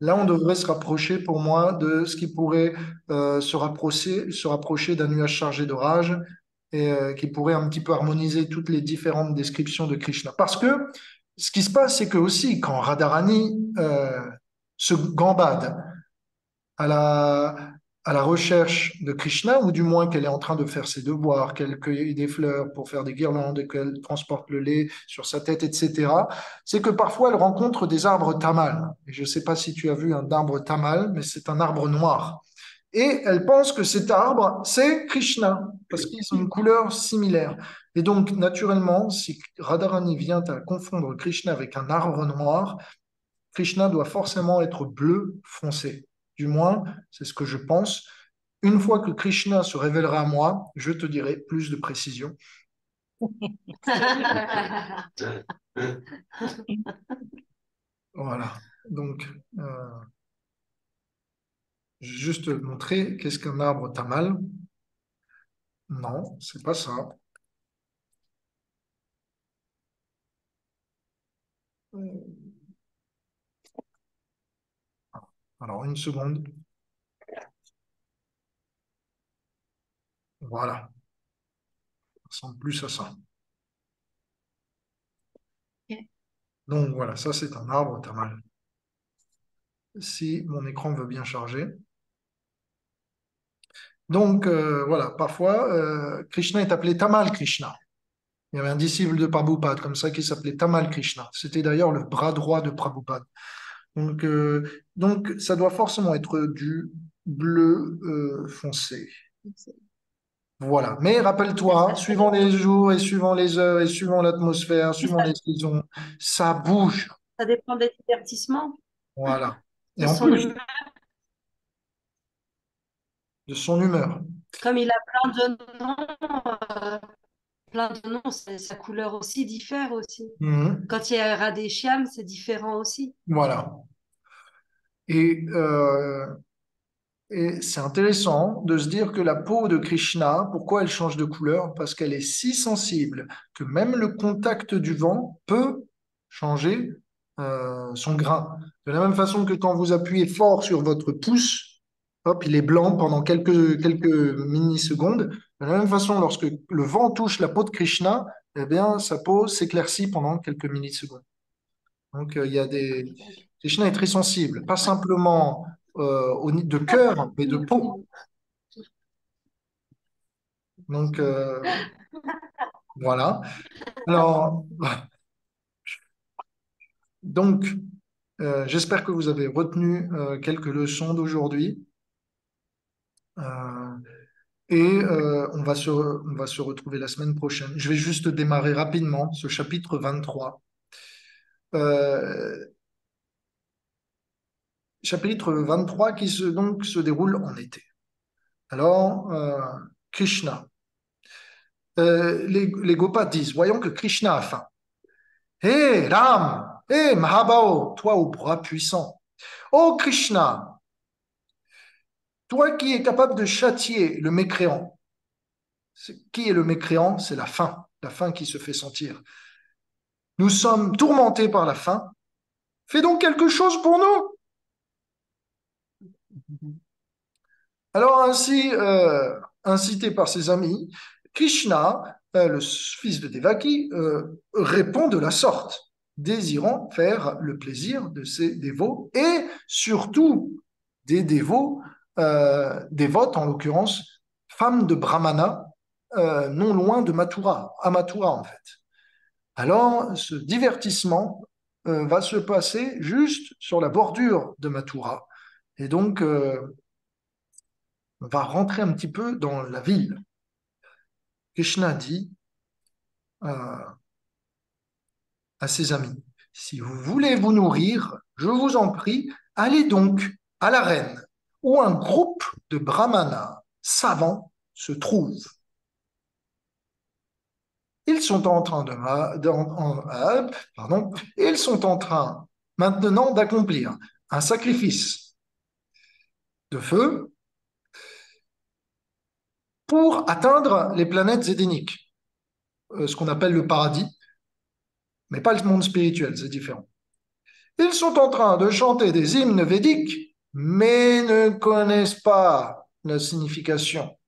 Là, on devrait se rapprocher pour moi de ce qui pourrait se rapprocher d'un nuage chargé d'orage et qui pourrait un petit peu harmoniser toutes les différentes descriptions de Krishna. Parce que ce qui se passe, c'est que aussi, quand Radharani se gambade à à la recherche de Krishna, ou du moins qu'elle est en train de faire ses devoirs, qu'elle cueille des fleurs pour faire des guirlandes, qu'elle transporte le lait sur sa tête, etc., c'est que parfois elle rencontre des arbres tamal. Et je ne sais pas si tu as vu un arbre tamal, mais c'est un arbre noir. Et elle pense que cet arbre, c'est Krishna, parce qu'ils ont une couleur similaire. Et donc, naturellement, si Radharani vient à confondre Krishna avec un arbre noir, Krishna doit forcément être bleu foncé. Du moins, c'est ce que je pense. Une fois que Krishna se révélera à moi, je te dirai plus de précision. Voilà. Donc, je vais juste te montrer qu'est-ce qu'un arbre tamal. Non, c'est pas ça. Alors, une seconde. Voilà. Ça ressemble plus à ça. Ok. Donc, voilà, ça, c'est un arbre tamal. Si mon écran veut bien charger. Donc, voilà, parfois, Krishna est appelé Tamal Krishna. Il y avait un disciple de Prabhupada comme ça qui s'appelait Tamal Krishna. C'était d'ailleurs le bras droit de Prabhupada. Donc, ça doit forcément être du bleu foncé. Voilà. Mais rappelle-toi, suivant les jours et suivant les heures et suivant l'atmosphère, suivant les saisons, ça bouge. Ça dépend des divertissements, Voilà. Et de en son plus, humeur. de son humeur. Comme il a plein de noms, sa couleur aussi diffère aussi. Mhm. Quand il y a Radhéchiam, c'est différent aussi. Voilà. Et, euh, et c'est intéressant de se dire que la peau de Krishna, pourquoi elle change de couleur? Parce qu'elle est si sensible que même le contact du vent peut changer son grain. De la même façon que quand vous appuyez fort sur votre pouce, hop, il est blanc pendant quelques millisecondes. De la même façon, lorsque le vent touche la peau de Krishna, eh bien, sa peau s'éclaircit pendant quelques millisecondes. Donc, il y a des... Krishna est très sensible, pas simplement de cœur, mais de peau. Donc, voilà. Alors, donc, j'espère que vous avez retenu quelques leçons d'aujourd'hui. Euh, on va se retrouver la semaine prochaine. Je vais juste démarrer rapidement ce chapitre 23. Euh, chapitre 23 qui donc se déroule en été. Alors, Krishna. Les Gopas disent, voyons que Krishna a faim. Hé Ram, hé Mahabao, toi au bras puissant. Oh Krishna, toi qui es capable de châtier le mécréant. Qui est le mécréant? C'est la faim qui se fait sentir. Nous sommes tourmentés par la faim. Fais donc quelque chose pour nous. Alors ainsi, incité par ses amis, Krishna, le fils de Devaki, répond de la sorte, désirant faire le plaisir de ses dévots et surtout des dévots, dévotes en l'occurrence, femmes de Brahmana, non loin de Mathura, à Mathura en fait. Alors ce divertissement va se passer juste sur la bordure de Mathura. Et donc, on va rentrer un petit peu dans la ville. Krishna dit à ses amis, si vous voulez vous nourrir, je vous en prie, allez donc à l'arène où un groupe de brahmanas savants se trouve. Ils sont en train ils sont en train maintenant d'accomplir un sacrifice de feu pour atteindre les planètes édéniques, ce qu'on appelle le paradis, mais pas le monde spirituel, c'est différent. Ils sont en train de chanter des hymnes védiques, mais ne connaissent pas la signification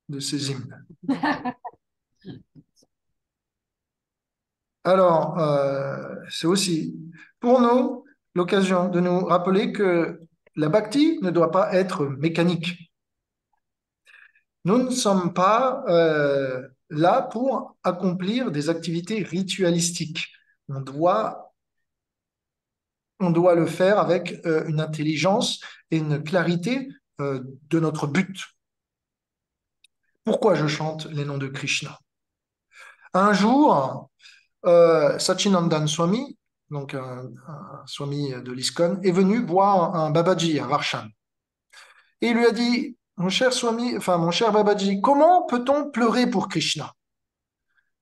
de ces hymnes. Alors, c'est aussi pour nous l'occasion de nous rappeler que la bhakti ne doit pas être mécanique. Nous ne sommes pas là pour accomplir des activités ritualistiques. On doit, on doit le faire avec une intelligence et une clarité de notre but. Pourquoi je chante les noms de Krishna? Un jour, Sachinandan Swami, donc un Swami de l'ISKCON, est venu voir un Babaji à Varshan. Et il lui a dit, mon cher Swami, enfin mon cher Babaji, comment peut-on pleurer pour Krishna?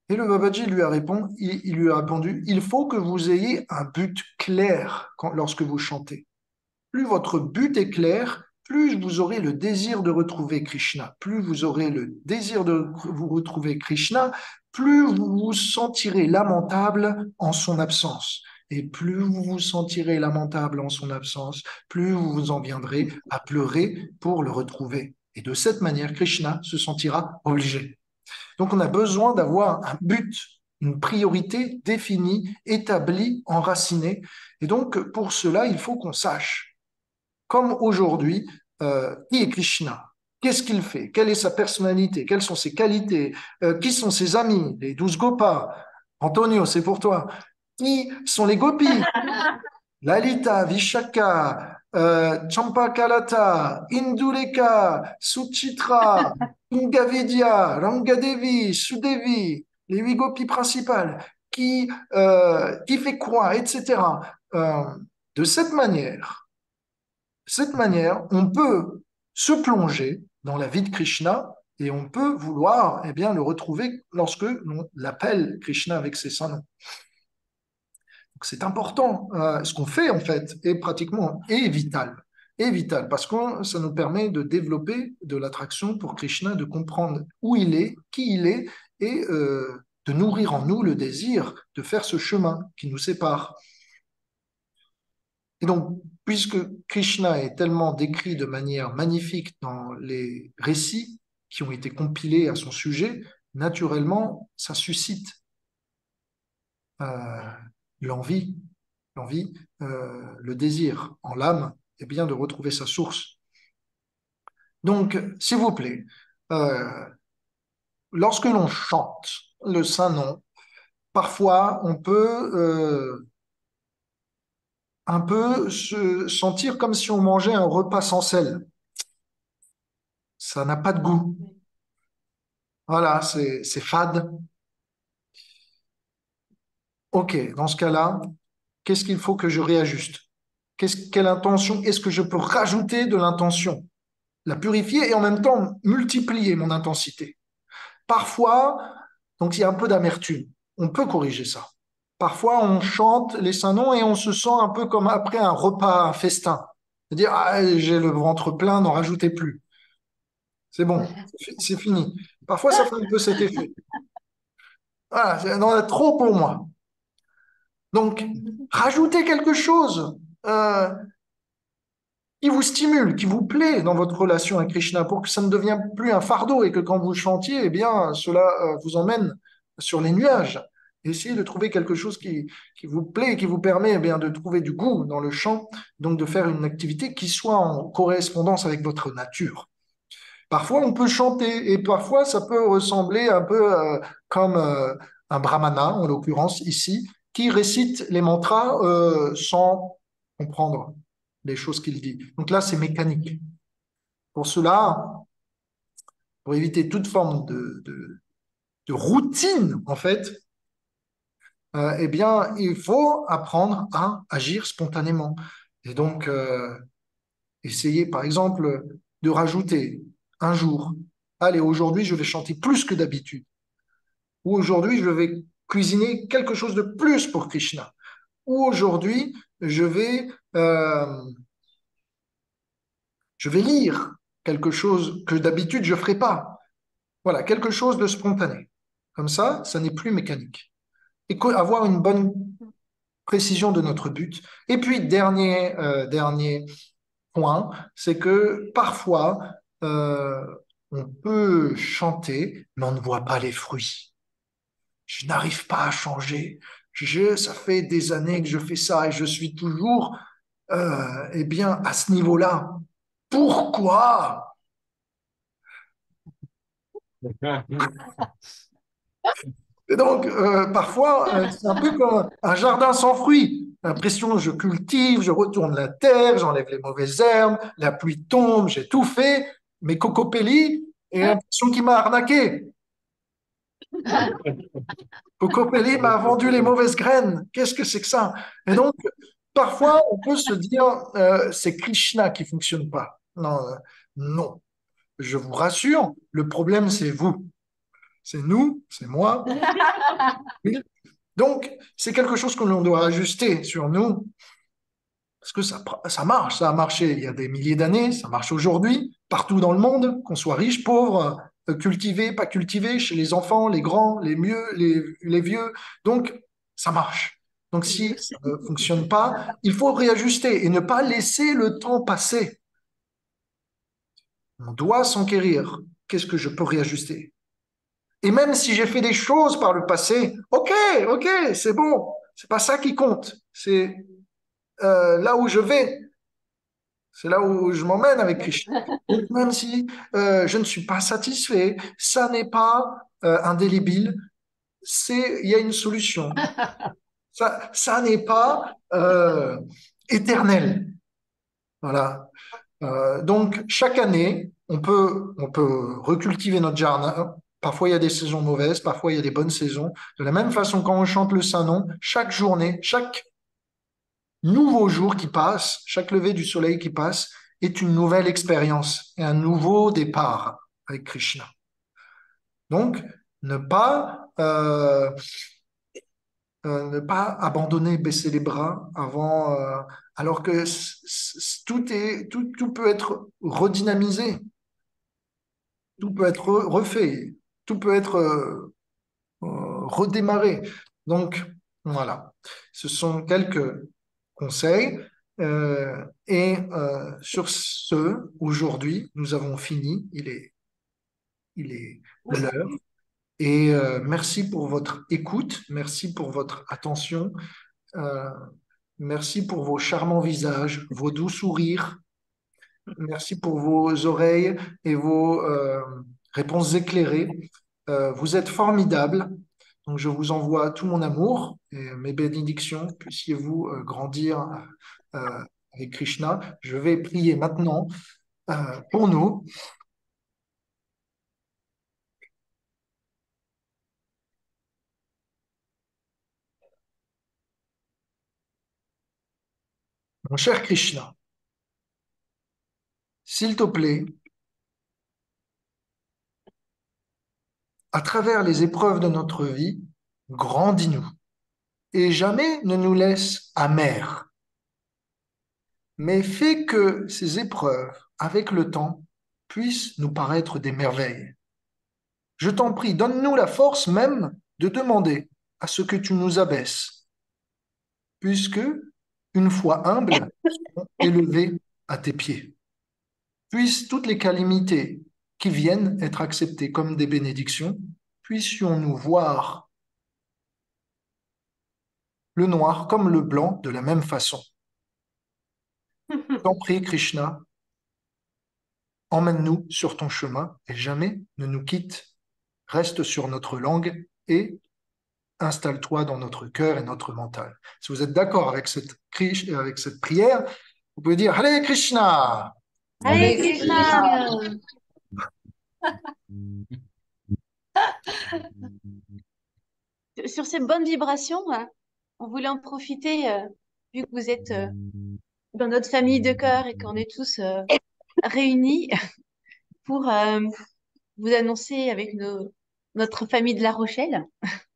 Et le Babaji il lui a répondu, il faut que vous ayez un but clair lorsque vous chantez. Plus votre but est clair, plus vous aurez le désir de retrouver Krishna. Plus vous aurez le désir de vous retrouver Krishna, plus vous vous sentirez lamentable en son absence. Et plus vous vous sentirez lamentable en son absence, plus vous vous en viendrez à pleurer pour le retrouver. Et de cette manière, Krishna se sentira obligé. Donc on a besoin d'avoir un but, une priorité définie, établie, enracinée. Et donc pour cela, il faut qu'on sache, comme aujourd'hui, qui est Krishna? Qu'est-ce qu'il fait? Quelle est sa personnalité? Quelles sont ses qualités? Qui sont ses amis? Les 12 gopas. Antonio, c'est pour toi. Qui sont les gopis? Lalita, Vishaka, Champakalata, Induleka, Suchitra, Tungavidya, Rangadevi, Sudevi, les 8 gopis principales. Qui fait quoi, etc. De cette manière, on peut se plonger dans la vie de Krishna et on peut vouloir eh bien, le retrouver lorsque l'on l'appelle Krishna avec ses saints noms. Donc c'est important. Ce qu'on fait en fait est vital. Est vital parce que ça nous permet de développer de l'attraction pour Krishna, de comprendre où il est, qui il est et de nourrir en nous le désir de faire ce chemin qui nous sépare. Et donc, puisque Krishna est tellement décrit de manière magnifique dans les récits qui ont été compilés à son sujet, naturellement, ça suscite euh, l'envie, le désir en l'âme, et bien de retrouver sa source. Donc, s'il vous plaît, lorsque l'on chante le saint nom, parfois on peut un peu se sentir comme si on mangeait un repas sans sel. Ça n'a pas de goût. Voilà, c'est fade. Ok, dans ce cas-là, qu'est-ce qu'il faut que je réajuste? Quelle intention est-ce que je peux rajouter de l'intention? La purifier et en même temps multiplier mon intensité. Parfois, donc il y a un peu d'amertume. On peut corriger ça. Parfois, on chante les saints noms et on se sent un peu comme après un repas, un festin. C'est-à-dire, ah, j'ai le ventre plein, n'en rajoutez plus. C'est bon, c'est fini. Parfois, ça fait un peu cet effet. Voilà, il en a trop pour moi. Donc, rajoutez quelque chose qui vous stimule, qui vous plaît dans votre relation avec Krishna pour que ça ne devienne plus un fardeau et que quand vous chantiez, eh bien, cela vous emmène sur les nuages. Essayez de trouver quelque chose qui vous plaît et qui vous permet eh bien, de trouver du goût dans le chant, donc de faire une activité qui soit en correspondance avec votre nature. Parfois, on peut chanter et parfois, ça peut ressembler un peu comme un brahmana, en l'occurrence ici, qui récite les mantras sans comprendre les choses qu'il dit. Donc là, c'est mécanique. Pour cela, pour éviter toute forme de routine, en fait, eh bien, il faut apprendre à agir spontanément. Et donc, essayer, par exemple, de rajouter un jour, allez, aujourd'hui, je vais chanter plus que d'habitude. Ou aujourd'hui, je vais cuisiner quelque chose de plus pour Krishna. Ou aujourd'hui, je vais lire quelque chose que d'habitude je ne ferai pas. Voilà, quelque chose de spontané. Comme ça n'est plus mécanique. Et avoir une bonne précision de notre but. Et puis, dernier point, c'est que parfois, euh, on peut chanter, mais on ne voit pas les fruits. Je n'arrive pas à changer. Ça fait des années que je fais ça et je suis toujours, eh bien, à ce niveau-là. Pourquoi? Et donc, parfois, c'est un peu comme un jardin sans fruits. L'impression, je cultive, je retourne la terre, j'enlève les mauvaises herbes, la pluie tombe, j'ai tout fait, mais Coco Pelli, et l'impression qu'il m'a arnaqué. Coco Pelli m'a vendu les mauvaises graines. Qu'est-ce que c'est que ça? Et donc, parfois, on peut se dire, c'est Krishna qui fonctionne pas. Non, non. Je vous rassure, le problème, c'est vous. C'est nous, c'est moi. Donc, c'est quelque chose que l'on doit ajuster sur nous, parce que ça marche, ça a marché il y a des milliers d'années, ça marche aujourd'hui, partout dans le monde, qu'on soit riche, pauvre, cultivé, pas cultivé, chez les enfants, les grands, les mieux, les vieux. Donc, ça marche. Donc, si ça ne fonctionne pas, il faut réajuster et ne pas laisser le temps passer. On doit s'enquérir. Qu'est-ce que je peux réajuster? Et même si j'ai fait des choses par le passé, ok, c'est bon. C'est pas ça qui compte. C'est là où je vais. C'est là où je m'emmène avec Krishna. Donc, même si je ne suis pas satisfait, ça n'est pas indélébile. Il y a une solution. Ça n'est pas éternel. Voilà. Donc, chaque année, on peut recultiver notre jardin. Parfois, il y a des saisons mauvaises, parfois, il y a des bonnes saisons. De la même façon, quand on chante le Saint-Nom, chaque journée, chaque nouveau jour qui passe, chaque lever du soleil qui passe, est une nouvelle expérience et un nouveau départ avec Krishna. Donc, ne pas, euh, ne pas abandonner, baisser les bras avant, alors que tout peut être redynamisé. Tout peut être refait, tout peut être redémarré. Donc, voilà, ce sont quelques conseils. Sur ce, aujourd'hui, nous avons fini. Il est l'heure. Et merci pour votre écoute, merci pour votre attention, euh, merci pour vos charmants visages, vos doux sourires. Merci pour vos oreilles et vos réponses éclairées. Vous êtes formidables. Donc, je vous envoie tout mon amour et mes bénédictions. Puissiez-vous grandir euh, avec Krishna. Je vais prier maintenant pour nous. Mon cher Krishna, s'il te plaît, à travers les épreuves de notre vie, grandis-nous et jamais ne nous laisse amers. Mais fais que ces épreuves, avec le temps, puissent nous paraître des merveilles. Je t'en prie, donne-nous la force même de demander à ce que tu nous abaisses, puisque, une fois humbles, serons élevés à tes pieds. Puissent toutes les calamités qui viennent être acceptées comme des bénédictions, puissions-nous voir le noir comme le blanc de la même façon. Je t'en prie, Krishna, emmène-nous sur ton chemin et jamais ne nous quitte. Reste sur notre langue et installe-toi dans notre cœur et notre mental. Si vous êtes d'accord avec avec cette prière, vous pouvez dire Hare Krishna. Hare Hare Krishna! Krishna. Sur ces bonnes vibrations, on voulait en profiter, vu que vous êtes dans notre famille de cœur et qu'on est tous réunis pour vous annoncer avec notre famille de La Rochelle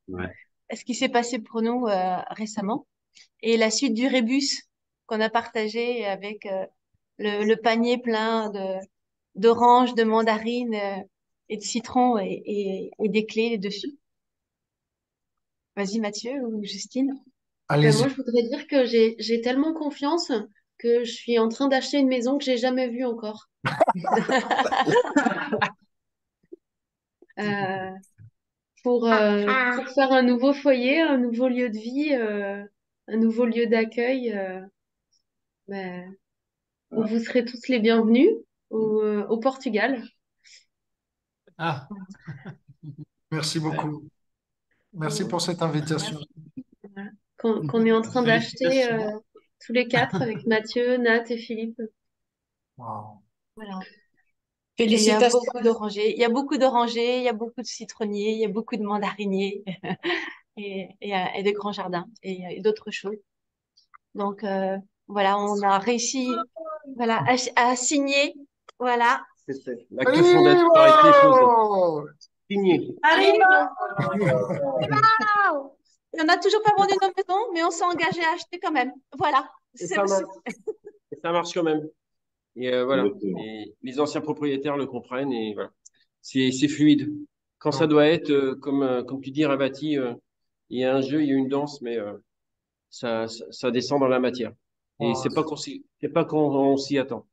Ouais. ce qui s'est passé pour nous récemment et la suite du rébus qu'on a partagé avec le panier plein d'oranges, de mandarines et de citrons et des clés dessus. Vas-y Mathieu ou Justine. Ben, Allez-y. moi, je voudrais dire que j'ai tellement confiance que je suis en train d'acheter une maison que j'ai jamais vue encore. Euh, pour faire un nouveau foyer, un nouveau lieu de vie, un nouveau lieu d'accueil. Ben, vous serez tous les bienvenus au Portugal. Ah, Merci beaucoup. Merci Qu'on pour cette invitation. voilà. Qu'on est en train d'acheter félicitations. tous les quatre avec Mathieu, Nat et Philippe. Wow. Voilà. Et il y a Félicitations. beaucoup d'orangers. Il y a beaucoup d'orangers, il y a beaucoup de citronniers, il y a beaucoup de mandariniers et de grands jardins et d'autres choses. Donc voilà, on a réussi voilà, à signer. Voilà. C'est fait. L'acte fondateur a été posé. Signé. Et on n'a toujours pas vendu nos maisons, mais on s'est engagé à acheter quand même. Voilà. Et C'est ça marche. possible. Et ça marche quand même. Et voilà. Exactement. Et les anciens propriétaires le comprennent et voilà. C'est fluide. Quand ça doit être, comme tu dis, Ravati, il y a un jeu, il y a une danse, mais ça descend dans la matière. Et c'est pas quand on s'y attend.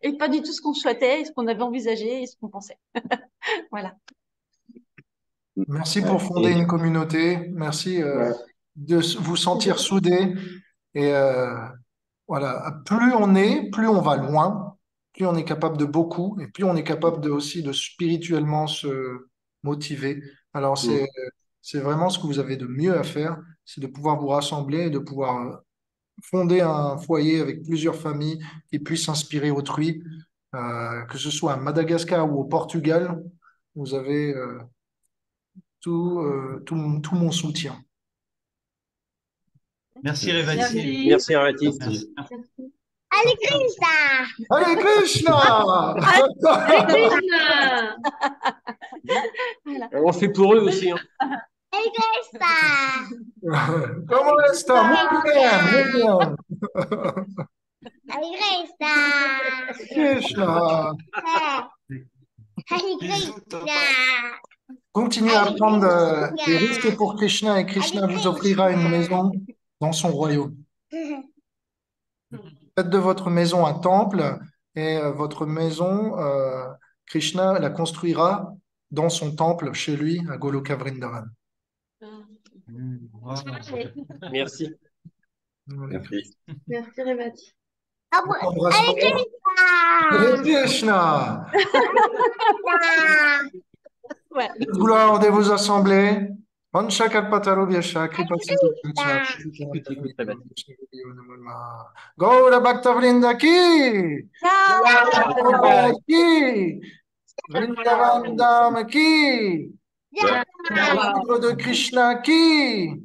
Et pas du tout ce qu'on souhaitait, ce qu'on avait envisagé et ce qu'on pensait. Voilà. Merci pour fonder une communauté. Merci de vous sentir soudés. Et voilà, plus on est, plus on va loin, plus on est capable de beaucoup, et plus on est capable aussi de spirituellement se motiver. Alors c'est vraiment ce que vous avez de mieux à faire, c'est de pouvoir vous rassembler et de pouvoir fonder un foyer avec plusieurs familles qui puissent inspirer autrui, que ce soit à Madagascar ou au Portugal. Vous avez tout mon soutien. Merci Révati. Merci. Merci, Ravati. Merci. Allez Krishna! Hare Krishna! Voilà. On le fait pour eux aussi. Hein. ¿Cómo está? Muy bien, muy bien. Krishna. Continuez à prendre des risques pour Krishna et Krishna vous offrira une maison dans son royaume. Faites de votre maison un temple et votre maison, Krishna la construira dans son temple chez lui à Goloka Vrindavan. Wow. Merci. Merci. Merci Révati. Embrassement. Hare Krishna. Ouais. Gloire de vous assembler. Mancha Kalpataru Vyasha Kripasiddhi Gaura Bhakta Vrinda ki! Gaura ki! Vrindavan Dham ki! Livre de Krishna ki!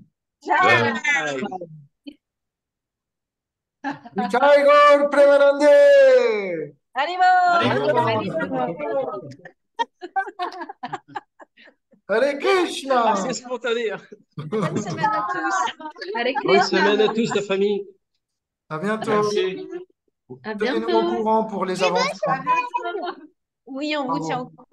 Nitai Gaur Premanande! Hare Krishna! C'est spontané. Hein. Bonne semaine à tous. Hare Bonne Krishna! semaine à tous, la famille. À bientôt. Merci. À Tenez-nous au bientôt! courant pour les avancements. Oui, on vous tient au courant.